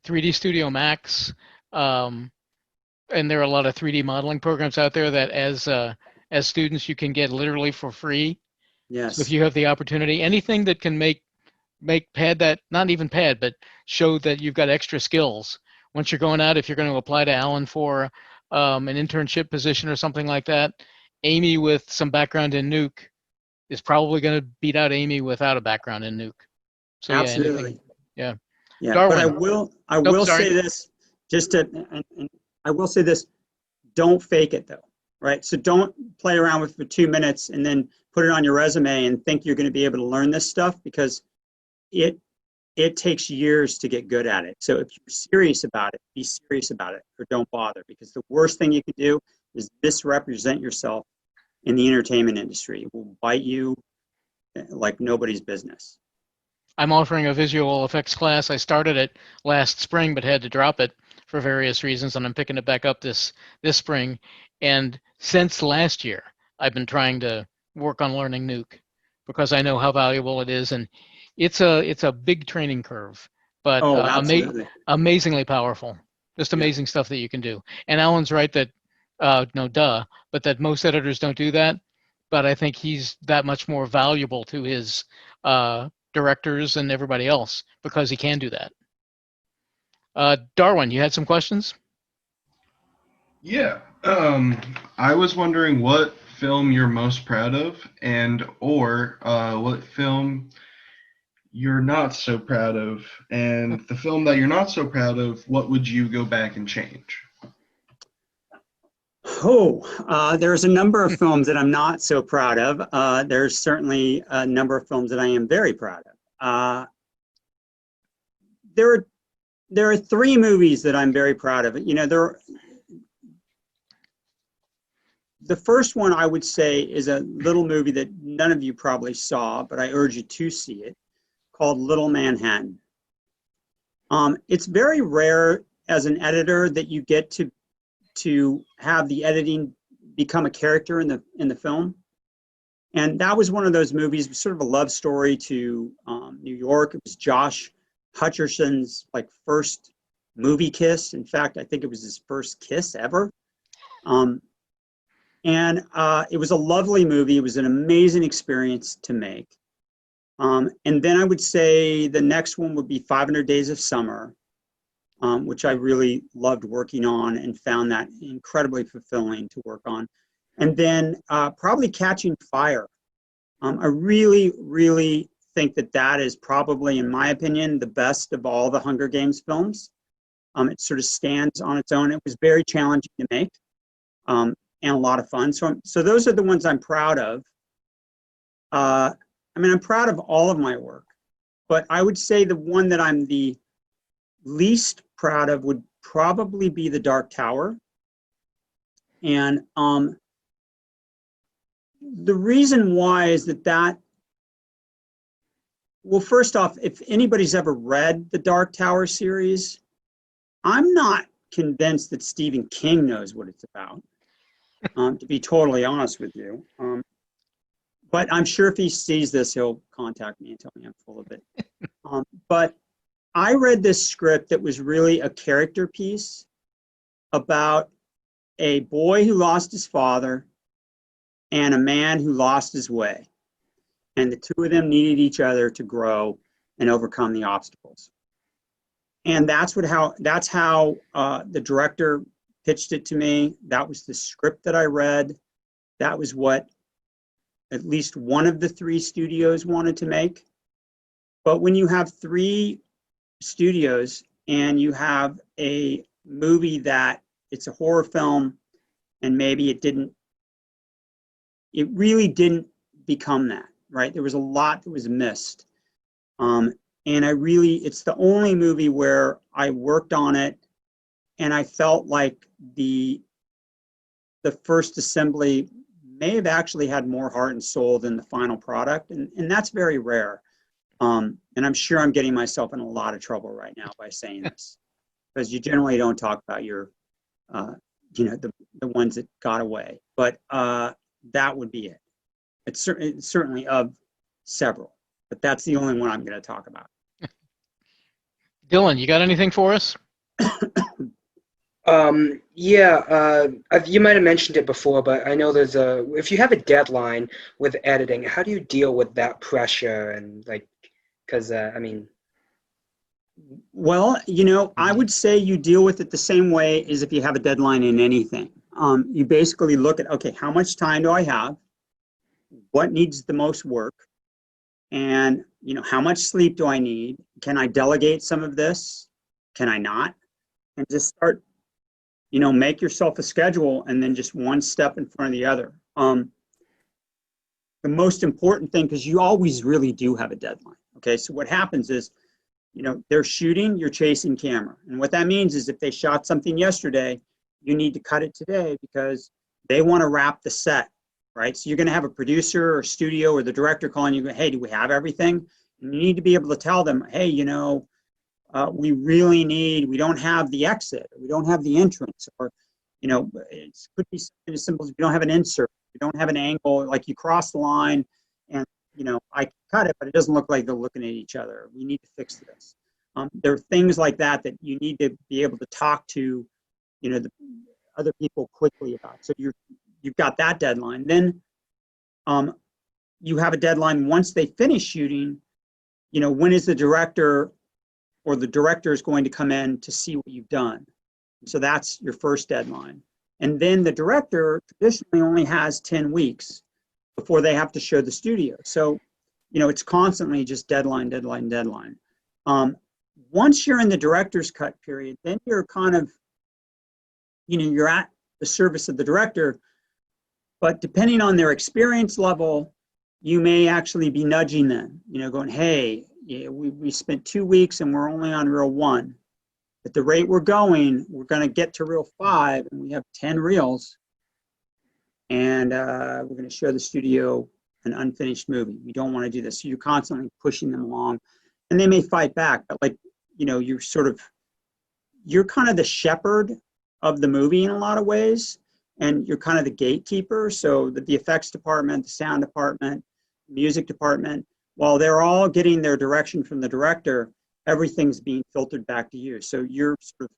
3D Studio Max, and there are a lot of 3D modeling programs out there that as students you can get literally for free. Yes. So if you have the opportunity, anything that can make pad that, not even pad, but show that you've got extra skills. Once you're going out, if you're going to apply to Allen for an internship position or something like that, Amy with some background in Nuke is probably going to beat out Amy without a background in Nuke. So Absolutely. Yeah. Yeah. Darwin. But I will say this, and I will say this, don't fake it though, right? So don't play around with it for 2 minutes and then put it on your resume and think you're going to be able to learn this stuff, because it takes years to get good at it. So if you're serious about it, be serious about it, or don't bother, because the worst thing you can do is misrepresent yourself in the entertainment industry. It will bite you like nobody's business. I'm offering a visual effects class. I started it last spring, but had to drop it for various reasons, and I'm picking it back up this spring. And since last year, I've been trying to work on learning Nuke, because I know how valuable it is, and it's a big training curve, but amazingly powerful. Just amazing stuff that you can do. And Alan's right that but that most editors don't do that. But I think he's that much more valuable to his directors and everybody else because he can do that. Darwin, you had some questions? Yeah. I was wondering what film you're most proud of, or what film you're not so proud of, and the film that you're not so proud of, what would you go back and change? There's a number of films that I'm not so proud of. There's certainly a number of films that I am very proud of. There are three movies that I'm very proud of. The first one I would say is a little movie that none of you probably saw, but I urge you to see it, called Little Manhattan. It's very rare as an editor that you get to have the editing become a character in the film. And that was one of those movies, sort of a love story to New York. It was Josh Hutcherson's first movie kiss. In fact, I think it was his first kiss ever. And it was a lovely movie. It was an amazing experience to make. And then I would say the next one would be 500 Days of Summer, which I really loved working on and found that incredibly fulfilling to work on. And then probably Catching Fire. I really, really think that is probably, in my opinion, the best of all the Hunger Games films. It sort of stands on its own. It was very challenging to make and a lot of fun. So those are the ones I'm proud of. I'm proud of all of my work, but I would say the one that I'm the least proud of would probably be The Dark Tower. And the reason why is well, first off, if anybody's ever read the Dark Tower series, I'm not convinced that Stephen King knows what it's about, to be totally honest with you. But I'm sure if he sees this, he'll contact me and tell me I'm full of it. But I read this script that was really a character piece about a boy who lost his father and a man who lost his way. And the two of them needed each other to grow and overcome the obstacles. And that's how the director pitched it to me. That was the script that I read. That was what at least one of the three studios wanted to make. But when you have three studios and you have a movie that it's a horror film and maybe it really didn't become that, right? There was a lot that was missed. And it's the only movie where I worked on it and I felt like the first assembly may have actually had more heart and soul than the final product. And that's very rare. And I'm sure I'm getting myself in a lot of trouble right now by saying this, because you generally don't talk about your, the ones that got away. But that would be it. It's certainly of several, but that's the only one I'm going to talk about. Dylan, you got anything for us? You might have mentioned it before, but I know if you have a deadline with editing, how do you deal with that pressure? And Well, I would say you deal with it the same way as if you have a deadline in anything. You basically look at, okay, how much time do I have? What needs the most work? And, how much sleep do I need? Can I delegate some of this? Can I not? And just start, make yourself a schedule and then just one step in front of the other. The most important thing, because you always really do have a deadline. Okay, so what happens is, they're shooting, you're chasing camera. And what that means is if they shot something yesterday, you need to cut it today because they want to wrap the set, right? So you're going to have a producer or studio or the director calling you, hey, do we have everything? And you need to be able to tell them, hey, we don't have the exit, or we don't have the entrance, or, it could be something as simple as we don't have an insert, we don't have an angle, like you cross the line and, I cut it, but it doesn't look like they're looking at each other. We need to fix this. There are things like that you need to be able to talk to, the other people quickly about. So you've got that deadline. Then you have a deadline once they finish shooting, when is the director or the director is going to come in to see what you've done. So that's your first deadline. And then the director traditionally only has 10 weeks before they have to show the studio. So, it's constantly just deadline, deadline, deadline. Once you're in the director's cut period, then you're kind of, you're at the service of the director. But depending on their experience level, you may actually be nudging them, going, hey, yeah, we spent 2 weeks and we're only on reel 1. At the rate we're going to get to reel 5 and we have 10 reels. And we're going to show the studio an unfinished movie. We don't want to do this. So you're constantly pushing them along. And they may fight back, but you're kind of the shepherd of the movie in a lot of ways. And you're kind of the gatekeeper. So the effects department, the sound department, music department, while they're all getting their direction from the director, everything's being filtered back to you. So you're sort of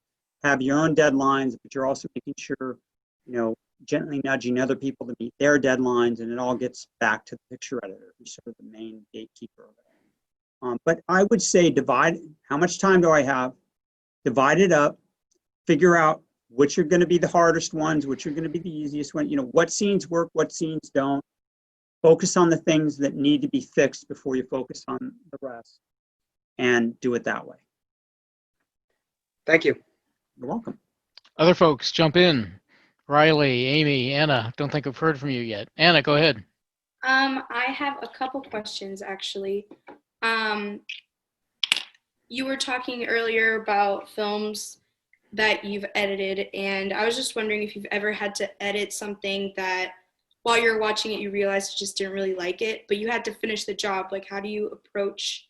have your own deadlines, but you're also making sure, gently nudging other people to meet their deadlines, and it all gets back to the picture editor, who's sort of the main gatekeeper of it. But I would say divide, how much time do I have? Divide it up, figure out which are going to be the hardest ones, which are going to be the easiest ones, what scenes work, what scenes don't. Focus on the things that need to be fixed before you focus on the rest, and do it that way. Thank you. You're welcome. Other folks, jump in. Riley, Amy, Anna, don't think I've heard from you yet. Anna, go ahead. I have a couple questions, actually. You were talking earlier about films that you've edited, and I was just wondering if you've ever had to edit something that while you're watching it, you realized you just didn't really like it, but you had to finish the job. Like, how do you approach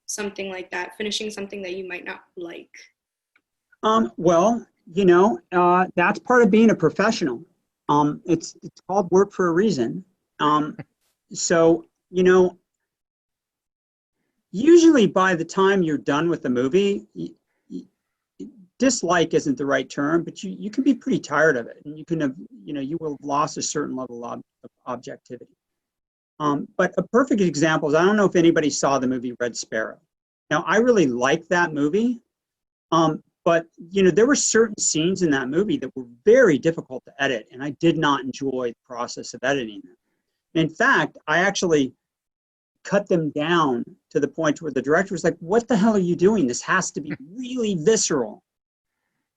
something like that, finishing something that you might not like? Well, that's part of being a professional. It's called work for a reason. So, usually by the time you're done with the movie, dislike isn't the right term, but you can be pretty tired of it, and you can have, you will have lost a certain level of objectivity. But a perfect example is, I don't know if anybody saw the movie Red Sparrow. Now, I really liked that movie, but there were certain scenes in that movie that were very difficult to edit, and I did not enjoy the process of editing them. In fact, I actually cut them down to the point where the director was like, what the hell are you doing? This has to be really visceral.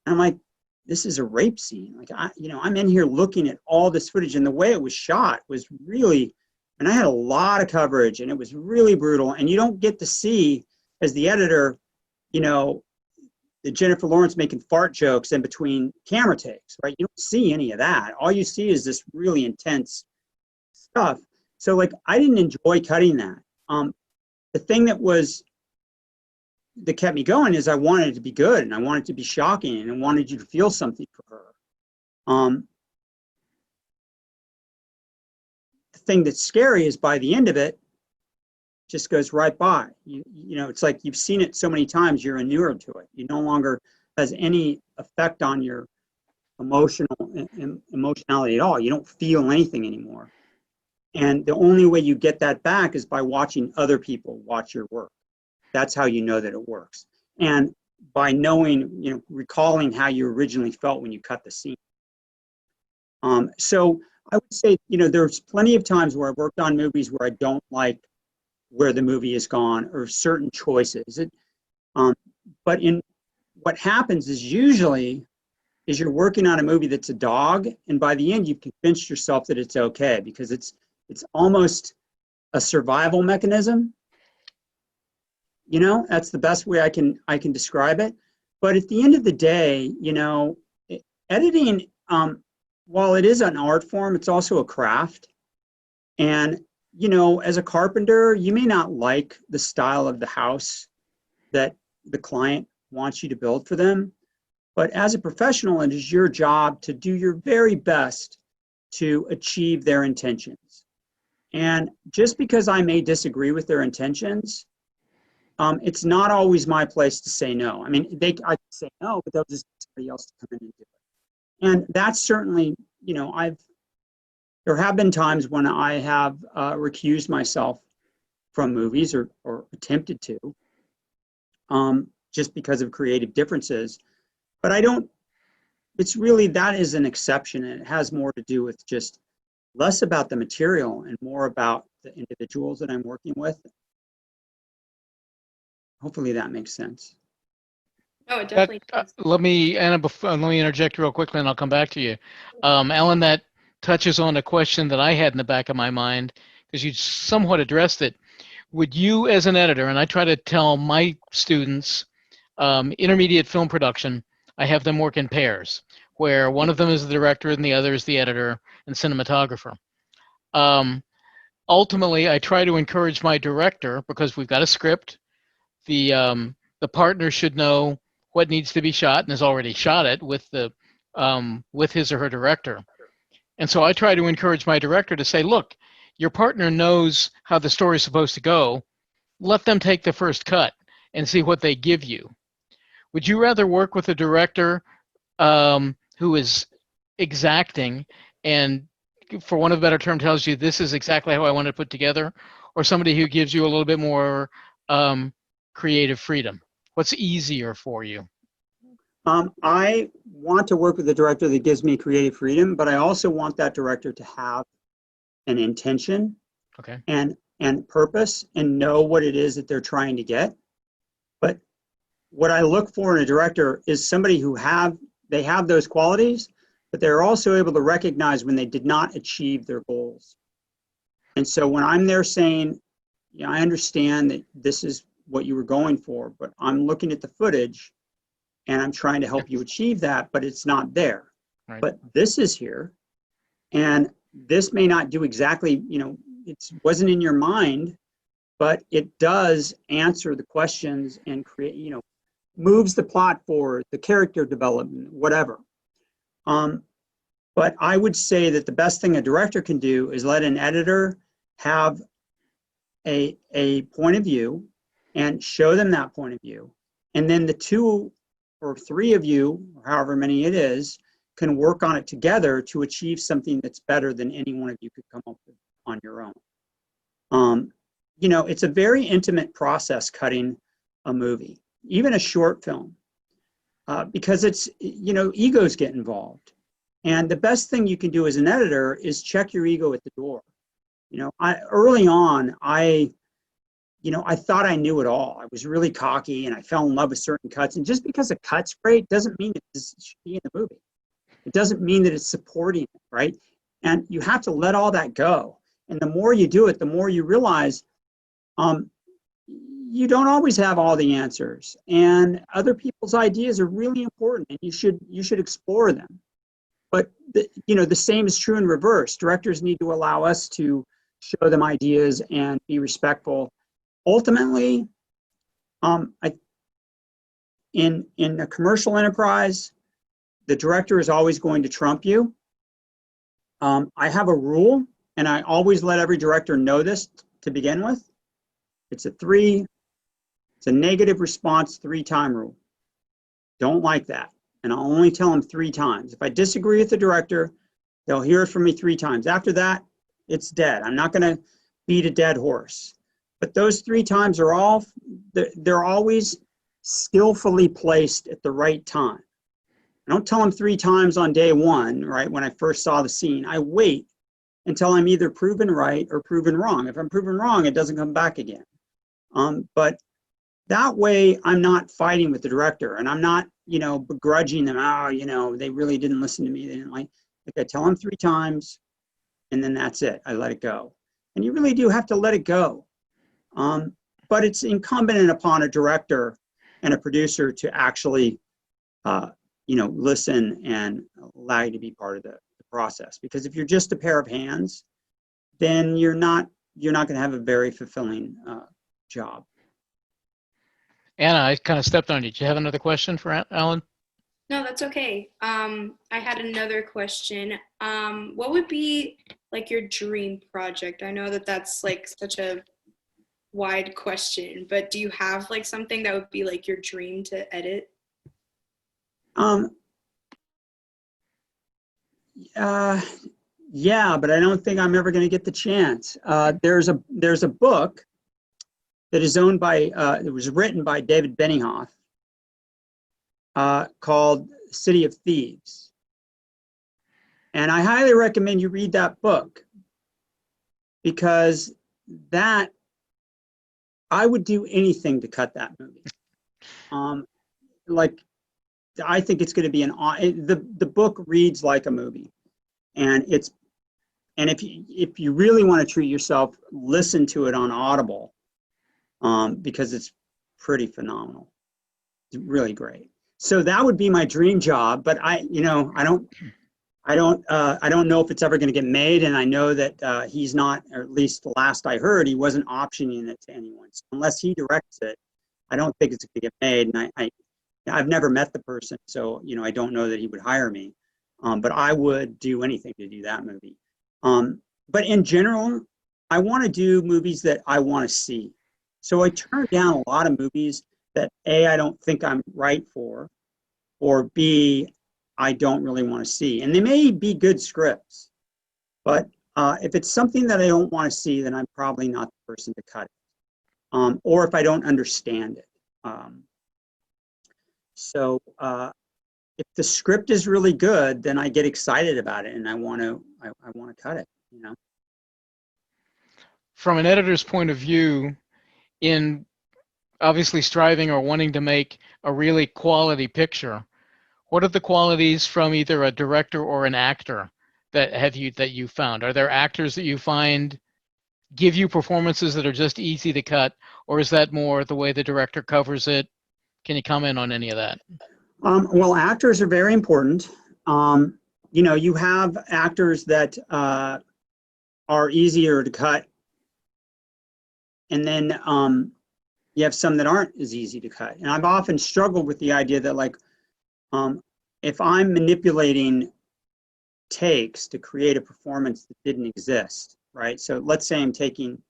And I'm like, this is a rape scene. Like, I'm in here looking at all this footage, and the way it was shot was really, and I had a lot of coverage, and it was really brutal. And you don't get to see, as the editor, the Jennifer Lawrence making fart jokes in between camera takes, right? You don't see any of that. All you see is this really intense stuff. So, like, I didn't enjoy cutting that. The thing that kept me going is I wanted it to be good, and I wanted it to be shocking, and I wanted you to feel something for her. The thing that's scary is by the end of it, just goes right by. It's like you've seen it so many times, you're inured to it. You no longer has any effect on your emotionality at all. You don't feel anything anymore. And the only way you get that back is by watching other people watch your work. That's how you know that it works. And by knowing, recalling how you originally felt when you cut the scene. So I would say, there's plenty of times where I've worked on movies where I don't like where the movie has gone or certain choices. But what happens is usually you're working on a movie that's a dog, and by the end you've convinced yourself that it's okay, because it's almost a survival mechanism. That's the best way I can describe it. But at the end of the day, editing, while it is an art form, it's also a craft. And as a carpenter, you may not like the style of the house that the client wants you to build for them. But as a professional, it is your job to do your very best to achieve their intentions. And just because I may disagree with their intentions, it's not always my place to say no. I mean, I can say no, but they'll just get somebody else to come in and do it. And that's certainly, there have been times when I have recused myself from movies or attempted to, just because of creative differences. But that is an exception, and it has more to do with just less about the material and more about the individuals that I'm working with. Hopefully that makes sense. Oh, it definitely does. Let me, Anna, let me interject real quickly and I'll come back to you. Alan, that touches on a question that I had in the back of my mind because you somewhat addressed it. Would you, as an editor, and I try to tell my students, intermediate film production, I have them work in pairs, where one of them is the director and the other is the editor and cinematographer. Ultimately, I try to encourage my director, because we've got a script, the partner should know what needs to be shot and has already shot it with his or her director. And so I try to encourage my director to say, look, your partner knows how the story is supposed to go. Let them take the first cut and see what they give you. Would you rather work with a director who is exacting and, for want of a better term, tells you this is exactly how I want it put together, or somebody who gives you a little bit more creative freedom? What's easier for you? I want to work with a director that gives me creative freedom, but I also want that director to have an intention Okay. and purpose and know what it is that they're trying to get. But what I look for in a director is somebody who have those qualities, but they're also able to recognize when they did not achieve their goals. And so when I'm there saying, yeah, I understand that this is what you were going for, but I'm looking at the footage and I'm trying to help you achieve that, but it's not there. Right. But this is here, and this may not do exactly, it wasn't in your mind, but it does answer the questions and create, moves the plot forward, the character development, whatever. But I would say that the best thing a director can do is let an editor have a point of view and show them that point of view. And then the two or three of you, or however many it is, can work on it together to achieve something that's better than any one of you could come up with on your own. It's a very intimate process cutting a movie, even a short film, because it's, egos get involved. And the best thing you can do as an editor is check your ego at the door. Early on, I thought I knew it all. I was really cocky and I fell in love with certain cuts. And just because a cut's great doesn't mean that this should be in the movie. It doesn't mean that it's supporting it, right? And you have to let all that go. And the more you do it, the more you realize you don't always have all the answers. And other people's ideas are really important and you should explore them. But the same is true in reverse. Directors need to allow us to show them ideas and be respectful. Ultimately, in a commercial enterprise, the director is always going to trump you. I have a rule, and I always let every director know this to begin with. It's a negative response 3-time rule. Don't like that. And I'll only tell them 3 times. If I disagree with the director, they'll hear it from me 3 times. After that, it's dead. I'm not going to beat a dead horse. But those 3 times they're always skillfully placed at the right time. I don't tell them 3 times on day 1, right, when I first saw the scene. I wait until I'm either proven right or proven wrong. If I'm proven wrong, it doesn't come back again. But that way, I'm not fighting with the director, and I'm not, begrudging them. They really didn't listen to me. They didn't like. I tell them 3 times, and then that's it. I let it go. And you really do have to let it go. But it's incumbent upon a director and a producer to actually, listen and allow you to be part of the process. Because if you're just a pair of hands, then you're not going to have a very fulfilling job. Anna, I kind of stepped on you. Do you have another question for Alan? No, that's okay. I had another question. What would be like your dream project? I know that that's like such a wide question, but do you have like something that would be like your dream to edit? Yeah, but I don't think I'm ever going to get the chance. There's a book that is owned by, it was written by David Benioff, called City of Thieves. And I highly recommend you read that book, because I would do anything to cut that movie. like, I think it's going to be the book reads like a movie, and if you really want to treat yourself, listen to it on Audible, because it's pretty phenomenal. It's really great. So that would be my dream job, but I don't know if it's ever going to get made, and I know that he's not, or at least the last I heard, he wasn't optioning it to anyone. So unless he directs it, I don't think it's going to get made. And I've never met the person, so I don't know that he would hire me. But I would do anything to do that movie. But in general, I want to do movies that I want to see. So I turn down a lot of movies that A, I don't think I'm right for, or B, I don't really want to see. And they may be good scripts, but if it's something that I don't want to see, then I'm probably not the person to cut it. Or if I don't understand it. So if the script is really good, then I get excited about it and I want to cut it, From an editor's point of view, in obviously striving or wanting to make a really quality picture, what are the qualities from either a director or an actor that you found? Are there actors that you find give you performances that are just easy to cut, or is that more the way the director covers it? Can you comment on any of that? Well, actors are very important. You have actors that are easier to cut, and then you have some that aren't as easy to cut. And I've often struggled with the idea that, like, if I'm manipulating takes to create a performance that didn't exist, right? So let's say I'm taking,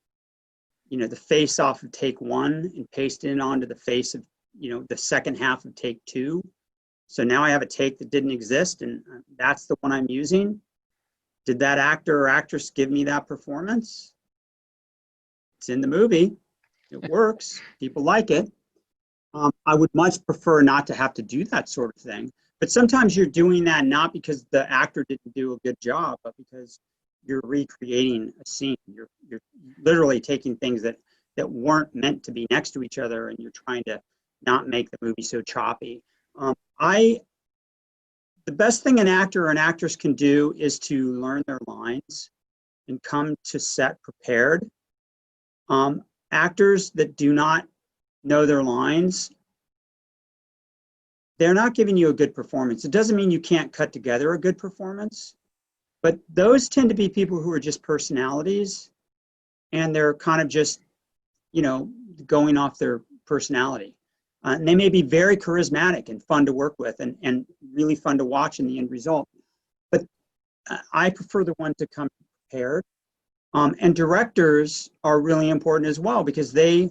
the face off of take one and pasting it onto the face of, the second half of take two. So now I have a take that didn't exist, and that's the one I'm using. Did that actor or actress give me that performance? It's in the movie. It works. People like it. I would much prefer not to have to do that sort of thing. But sometimes you're doing that not because the actor didn't do a good job, but because you're recreating a scene. You're literally taking things that weren't meant to be next to each other, and you're trying to not make the movie so choppy. The best thing an actor or an actress can do is to learn their lines and come to set prepared. Actors that do not know their lines, they're not giving you a good performance. It doesn't mean you can't cut together a good performance, but those tend to be people who are just personalities, and they're kind of just, going off their personality. And they may be very charismatic and fun to work with and really fun to watch in the end result. But I prefer the ones that come prepared. And directors are really important as well, because they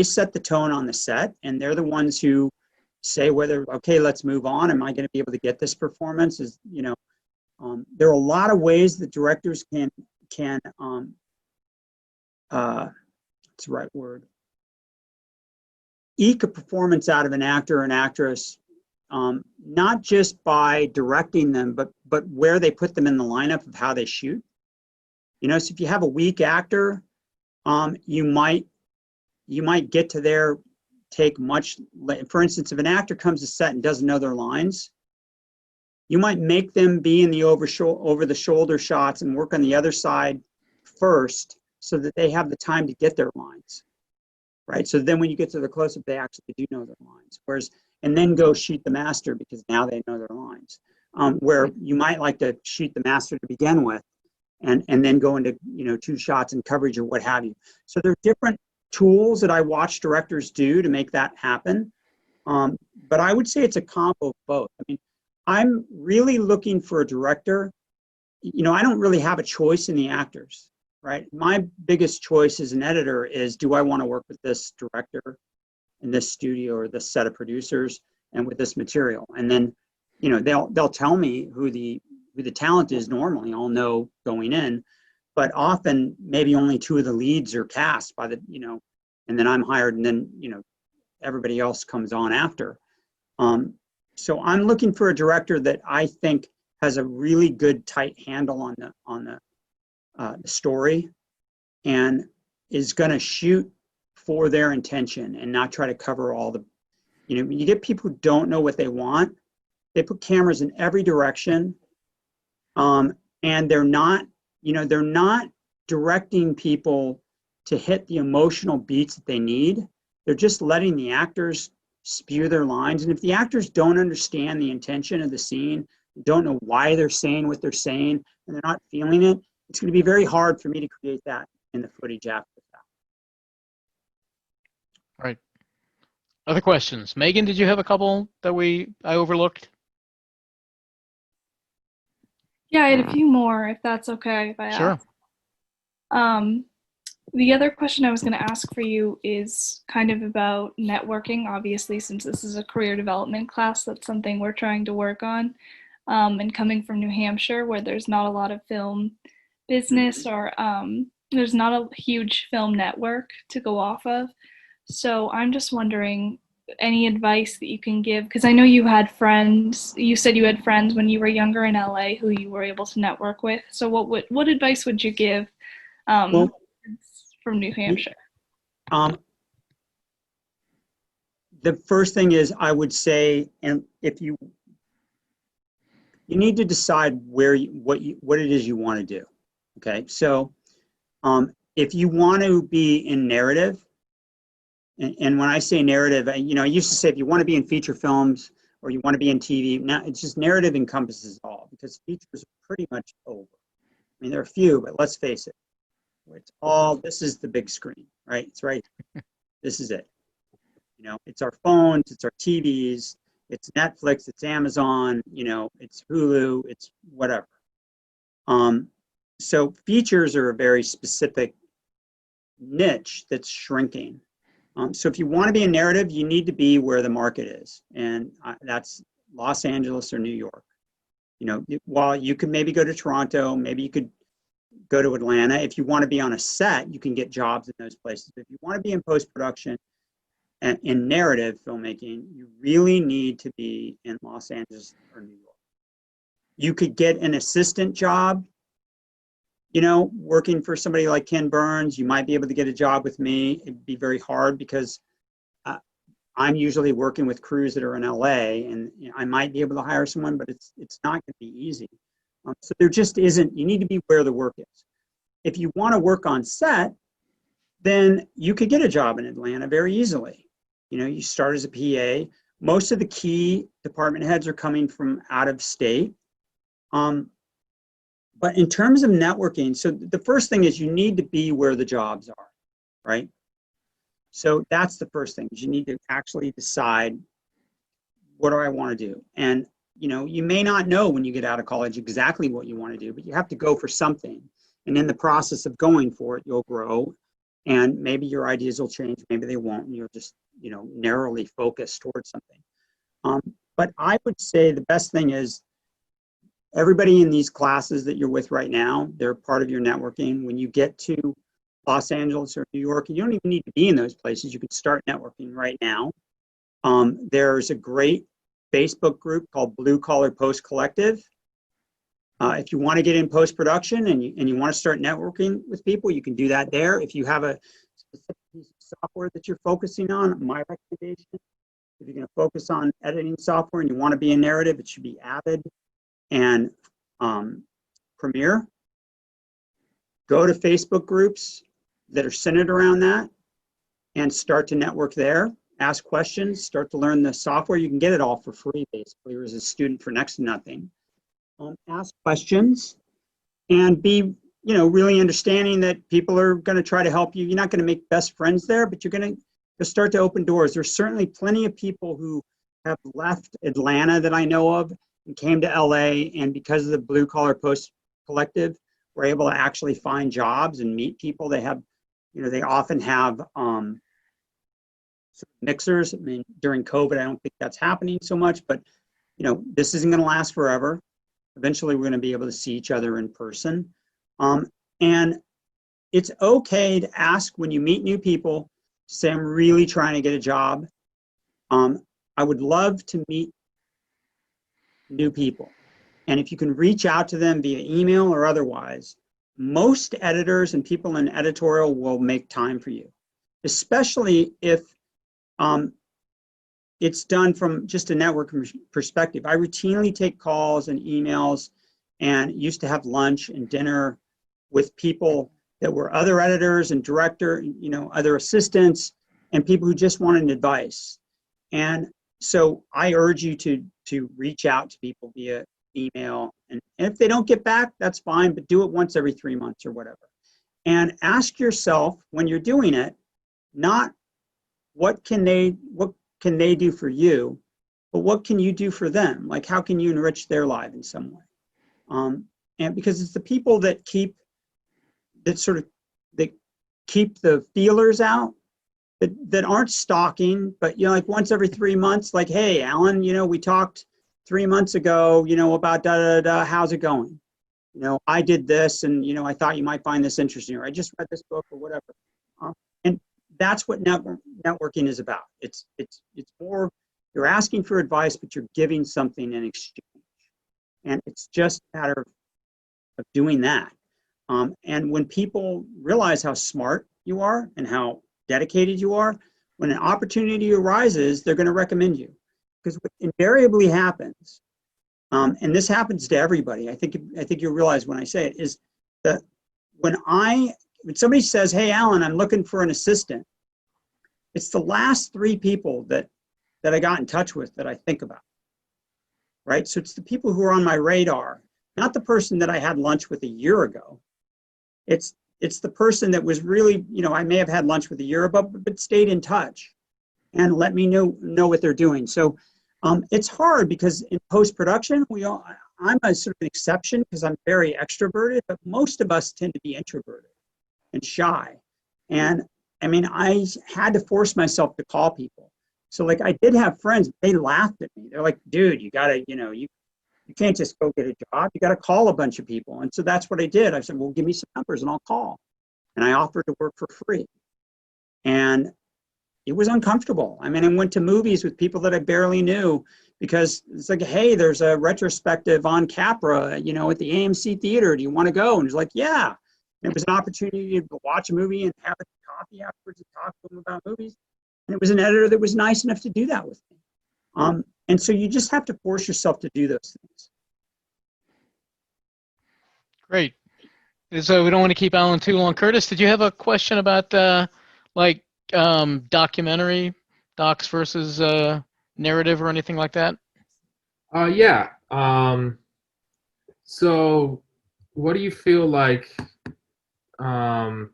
set the tone on the set, and they're the ones who say whether, okay, let's move on. Am I going to be able to get this performance? There are a lot of ways that directors can what's the right word? Eke a performance out of an actor or an actress, not just by directing them, but where they put them in the lineup of how they shoot. So if you have a weak actor, you might get to their take much. For instance, if an actor comes to set and doesn't know their lines, you might make them be in the over the shoulder shots and work on the other side first, so that they have the time to get their lines. Right. So then when you get to the close-up, they actually do know their lines. And then go shoot the master, because now they know their lines. Where you might like to shoot the master to begin with, and then go into, two shots and coverage or what have you. So there are different tools that I watch directors do to make that happen. But I would say it's a combo of both. I mean, I'm really looking for a director. I don't really have a choice in the actors. Right. My biggest choice as an editor is, do I want to work with this director in this studio or this set of producers and with this material? And then, they'll tell me who the talent is. Normally I'll know going in, but often maybe only two of the leads are cast by the, and then I'm hired, and then, everybody else comes on after. So I'm looking for a director that I think has a really good tight handle on the story, and is going to shoot for their intention and not try to cover all the, You know, when you get people who don't know what they want, they put cameras in every direction, and they're not, you know, they're not directing people to hit the emotional beats that they need. They're just letting the actors spew their lines. And if the actors don't understand the intention of the scene, don't know why they're saying what they're saying, and they're not feeling it, it's going to be very hard for me to create that in the footage after that. Right. Other questions? Megan, did you have a couple that I overlooked? Yeah, I had a few more, if that's okay, if I Sure. ask. The other question I was going to ask for you is kind of about networking. Obviously, since this is a career development class, that's something we're trying to work on. And coming from New Hampshire, where there's not a lot of film business, or there's not a huge film network to go off of. So I'm just wondering, any advice that you can give, because I know you had friends, you said you had friends when you were younger in LA who you were able to network with. So what advice would you give Well, from New Hampshire? The first thing is, I would say, and if you need to decide what it is you want to do. Okay, so if you want to be in narrative, and when I say narrative, I used to say if you want to be in feature films or you want to be in TV, now it's just narrative encompasses all, because features are pretty much over. I mean, there are a few, but let's face it, it's all, this is the big screen, right? It's right. This is it. You know, it's our phones, it's our TVs, it's Netflix, it's Amazon, you know, it's Hulu, it's whatever. So features are a very specific niche that's shrinking. So if you want to be a narrative, you need to be where the market is, and that's Los Angeles or New York. You know, while you could maybe go to Toronto, maybe you could go to Atlanta. If you want to be on a set, you can get jobs in those places. If you want to be in post-production and in narrative filmmaking, you really need to be in Los Angeles or New York. You could get an assistant job, you know, working for somebody like Ken Burns. You might be able to get a job with me. It'd be very hard because I'm usually working with crews that are in LA, and you know, I might be able to hire someone, but it's not going to be easy. So there just isn't, you need to be where the work is. If you want to work on set, then you could get a job in Atlanta very easily. You know, you start as a PA. Most of the key department heads are coming from out of state. But in terms of networking, so the first thing is you need to be where the jobs are, right? So that's the first thing, is you need to actually decide, what do I want to do? And you know, you may not know when you get out of college exactly what you want to do, but you have to go for something. And in the process of going for it, you'll grow, and maybe your ideas will change, maybe they won't, and you'll just, you know, narrowly focus towards something. But I would say the best thing is, everybody in these classes that you're with right now, they're part of your networking. When you get to Los Angeles or New York, you don't even need to be in those places. You can start networking right now. There's a great Facebook group called Blue Collar Post Collective. If you want to get in post-production and you want to start networking with people, you can do that there. If you have a specific piece of software that you're focusing on, my recommendation, if you're going to focus on editing software and you want to be in narrative, it should be Avid and Premiere. Go to Facebook groups that are centered around that and start to network there. Ask questions, start to learn the software. You can get it all for free, basically, or as a student for next to nothing. Ask questions and be, you know, really understanding that people are going to try to help you. You're not going to make best friends there, but you're going to start to open doors. There's certainly plenty of people who have left Atlanta that I know of and came to LA, and because of the Blue Collar Post Collective, were able to actually find jobs and meet people. They have, you know, they often have mixers. I mean, during COVID, I don't think that's happening so much, but you know, this isn't going to last forever. Eventually, we're going to be able to see each other in person. And it's okay to ask when you meet new people, say, I'm really trying to get a job. I would love to meet new people. And if you can reach out to them via email or otherwise, most editors and people in editorial will make time for you, especially if it's done from just a network perspective. I routinely take calls and emails and used to have lunch and dinner with people that were other editors and director, other assistants and people who just wanted advice. And so I urge you to reach out to people via email. And if they don't get back, that's fine, but do it once every 3 months or whatever. And ask yourself when you're doing it, not what can they do for you, but what can you do for them? Like, how can you enrich their life in some way? And because it's the people that keep the feelers out, that aren't stalking, but like once every 3 months, like, hey, Alan, we talked 3 months ago, about da. How's it going? I did this, and I thought you might find this interesting, or I just read this book, or whatever. And that's what networking is about. It's more, you're asking for advice, but you're giving something in exchange, and it's just a matter of doing that. And when people realize how smart you are and how dedicated you are, when an opportunity arises, they're going to recommend you. Because what invariably happens, and this happens to everybody, I think you'll realize when I say it, is that when somebody says, hey, Alan, I'm looking for an assistant, it's the last 3 people that I got in touch with that I think about, right? So it's the people who are on my radar, not the person that I had lunch with a year ago. It's the person that was really, I may have had lunch with a year ago, but stayed in touch and let me know what they're doing. So it's hard because in post-production, I'm a sort of an exception because I'm very extroverted, but most of us tend to be introverted and shy. And I mean, I had to force myself to call people. So like I did have friends, they laughed at me. They're like, dude, you gotta, you can't just go get a job. You got to call a bunch of people. And so that's what I did. I said, well, give me some numbers and I'll call. And I offered to work for free. And it was uncomfortable. I mean, I went to movies with people that I barely knew because it's like, hey, there's a retrospective on Capra, at the AMC theater. Do you want to go? And it's like, yeah. And it was an opportunity to watch a movie and have a coffee afterwards and talk to them about movies. And it was an editor that was nice enough to do that with me. And so you just have to force yourself to do those things. Great. So we don't want to keep Alan too long. Curtis, did you have a question about documentary docs versus narrative or anything like that? Yeah. So what do you feel like are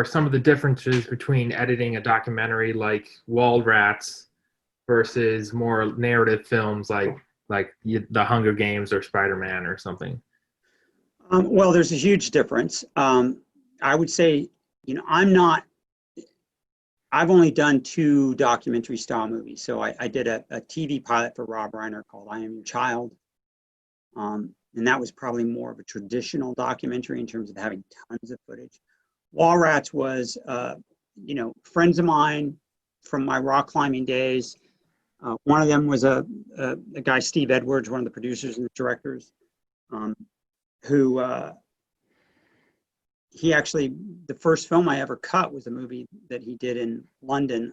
some of the differences between editing a documentary like Wallrats versus more narrative films like The Hunger Games or Spider-Man or something? Well, there's a huge difference. I would say, I've only done 2 documentary style movies. So I did a TV pilot for Rob Reiner called I Am Your Child. And that was probably more of a traditional documentary in terms of having tons of footage. Wallrats was, friends of mine from my rock climbing days. One of them was a guy, Steve Edwards, one of the producers and the directors, who he actually, the first film I ever cut was a movie that he did in London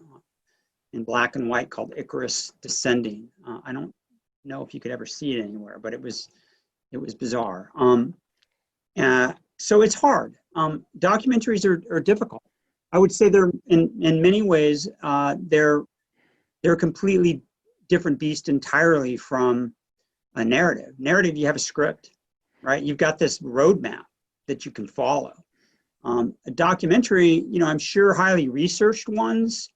in black and white called Icarus Descending. I don't know if you could ever see it anywhere, but it was bizarre. So it's hard. Documentaries are difficult. I would say they're in many ways they're a completely different beast entirely from a narrative. Narrative, you have a script, right? You've got this roadmap that you can follow. A documentary, I'm sure highly researched ones,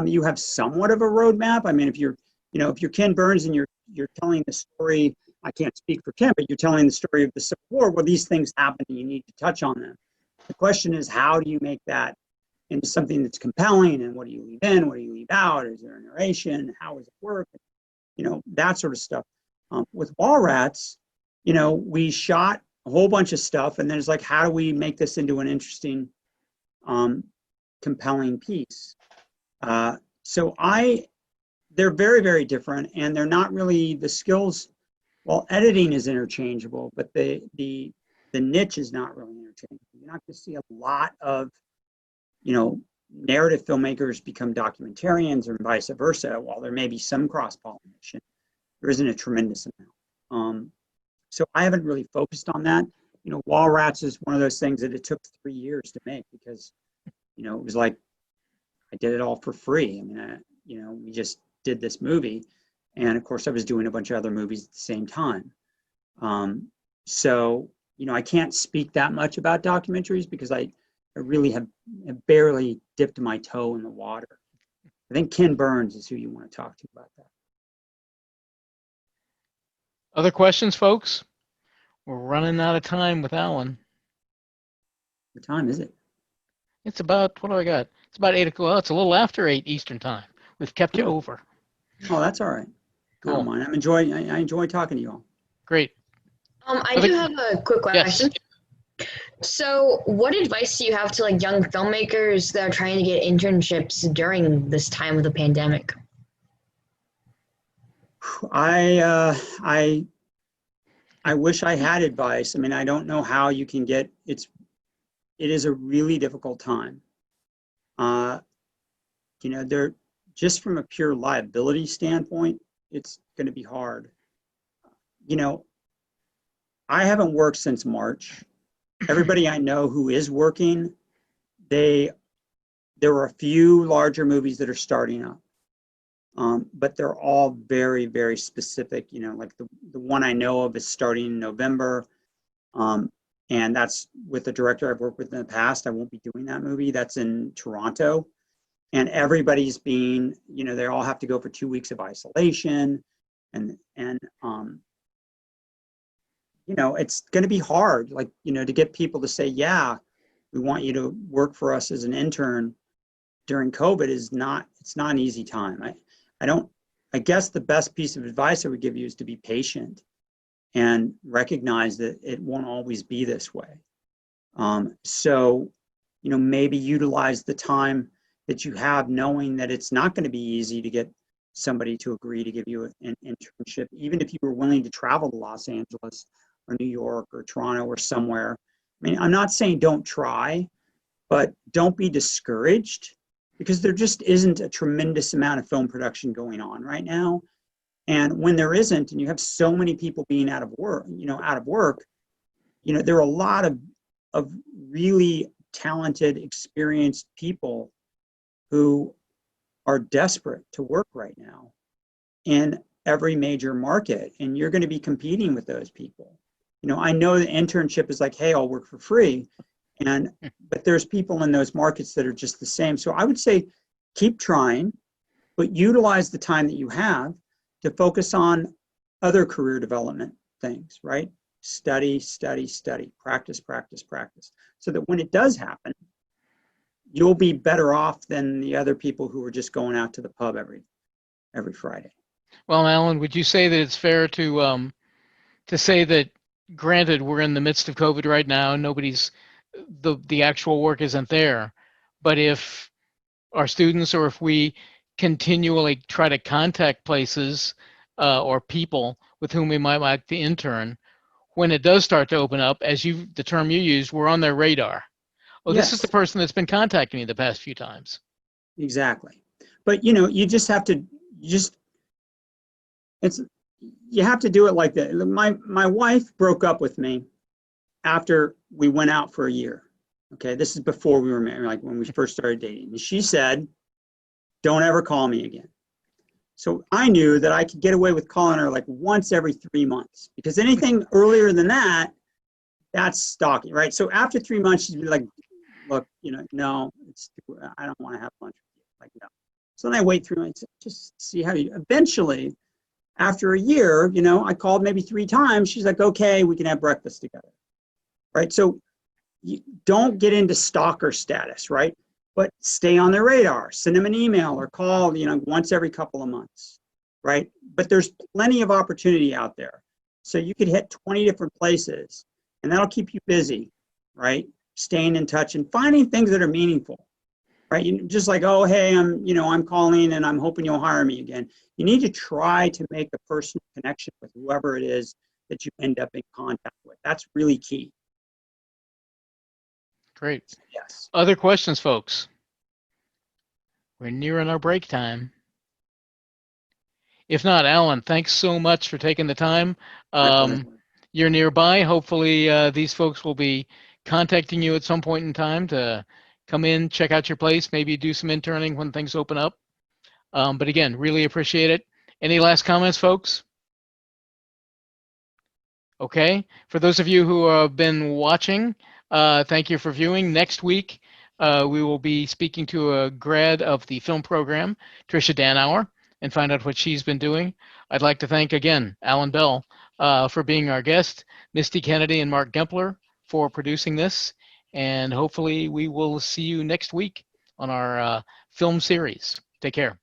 you have somewhat of a roadmap. I mean, if you're Ken Burns and you're telling the story, I can't speak for Ken, but you're telling the story of the Civil War, well, these things happen and you need to touch on them. The question is, how do you make that into something that's compelling, and what do you leave in, what do you leave out? Is there a narration? How does it work? That sort of stuff. With Wallrats, we shot a whole bunch of stuff, and then it's like, how do we make this into an interesting, compelling piece? So they're very, very different, and they're not really the skills. Well, editing is interchangeable, but the niche is not really interchangeable. You're not going to see a lot of, narrative filmmakers become documentarians or vice versa, while there may be some cross-pollination, there isn't a tremendous amount. So I haven't really focused on that. You know, Wallrats is one of those things that it took 3 years to make because, you know, it was like I did it all for free. I mean, you know, we just did this movie, and of course I was doing a bunch of other movies at the same time. So, you know, I can't speak that much about documentaries because I really have barely dipped my toe in the water. I think Ken Burns is who you want to talk to about that. Other questions, folks? We're running out of time with Alan. What time is it? It's about, what do I got? It's about 8 o'clock. Well, it's a little after 8 Eastern time. We've kept you over. Oh, that's all right. I Cool. don't mind. I enjoy talking to you all. Great. I do have a quick question. Yes. So, what advice do you have to like young filmmakers that are trying to get internships during this time of the pandemic? I wish I had advice. I mean, I don't know how you can get it is a really difficult time. You know, just from a pure liability standpoint, it's going to be hard. You know, I haven't worked since March. Everybody I know who is working, there are a few larger movies that are starting up. But they're all very, very specific. You know, like the one I know of is starting in November. And that's with a director I've worked with in the past. I won't be doing that movie. That's in Toronto. And everybody's being, you know, they all have to go for 2 weeks of isolation. And you know, it's going to be hard, like, you know, to get people to say, yeah, we want you to work for us as an intern during COVID it's not an easy time. I guess the best piece of advice I would give you is to be patient and recognize that it won't always be this way. So, you know, maybe utilize the time that you have knowing that it's not going to be easy to get somebody to agree to give you an internship, even if you were willing to travel to Los Angeles or New York or Toronto or somewhere. I mean, I'm not saying don't try, but don't be discouraged because there just isn't a tremendous amount of film production going on right now. And when there isn't, and you have so many people being out of work, you know, there are a lot of really talented, experienced people who are desperate to work right now in every major market. And you're going to be competing with those people. You know, I know the internship is like, hey, I'll work for free. But there's people in those markets that are just the same. So I would say keep trying, but utilize the time that you have to focus on other career development things, right? Study, study, study, practice, practice, practice. So that when it does happen, you'll be better off than the other people who are just going out to the pub every Friday. Well, Alan, would you say that it's fair to say that, granted, we're in the midst of COVID right now, nobody's the actual work isn't there, but if our students or if we continually try to contact places or people with whom we might like to intern, when it does start to open up, as the term you used, we're on their radar. Oh, yes. This is the person that's been contacting me the past few times. Exactly. But, you know, you just have to, you have to do it like that. My wife broke up with me after we went out for a year. Okay, this is before we were married, like when we first started dating. And she said, don't ever call me again. So I knew that I could get away with calling her like once every 3 months, because anything earlier than that, that's stalking, right? So after 3 months, she'd be like, look, you know, no, I don't want to have lunch with you. Like, no. So then I wait 3 months, just see how you, eventually, after a year, you know, I called maybe 3 times. She's like, okay, we can have breakfast together. Right? So you don't get into stalker status, right? But stay on their radar, send them an email or call, you know, once every couple of months, right? But there's plenty of opportunity out there. So you could hit 20 different places and that'll keep you busy, right? Staying in touch and finding things that are meaningful, right? You just like, oh, hey, I'm calling and I'm hoping you'll hire me again. You need to try to make a personal connection with whoever it is that you end up in contact with. That's really key. Great. Yes. Other questions, folks? We're nearing our break time. If not, Alan, thanks so much for taking the time. You're nearby. Hopefully, these folks will be contacting you at some point in time to come in, check out your place, maybe do some interning when things open up. But again, really appreciate it. Any last comments, folks? Okay. For those of you who have been watching, thank you for viewing. Next week, we will be speaking to a grad of the film program, Tricia Danauer, and find out what she's been doing. I'd like to thank again Alan Bell for being our guest, Misty Kennedy and Mark Gempler for producing this, and hopefully we will see you next week on our film series. Take care.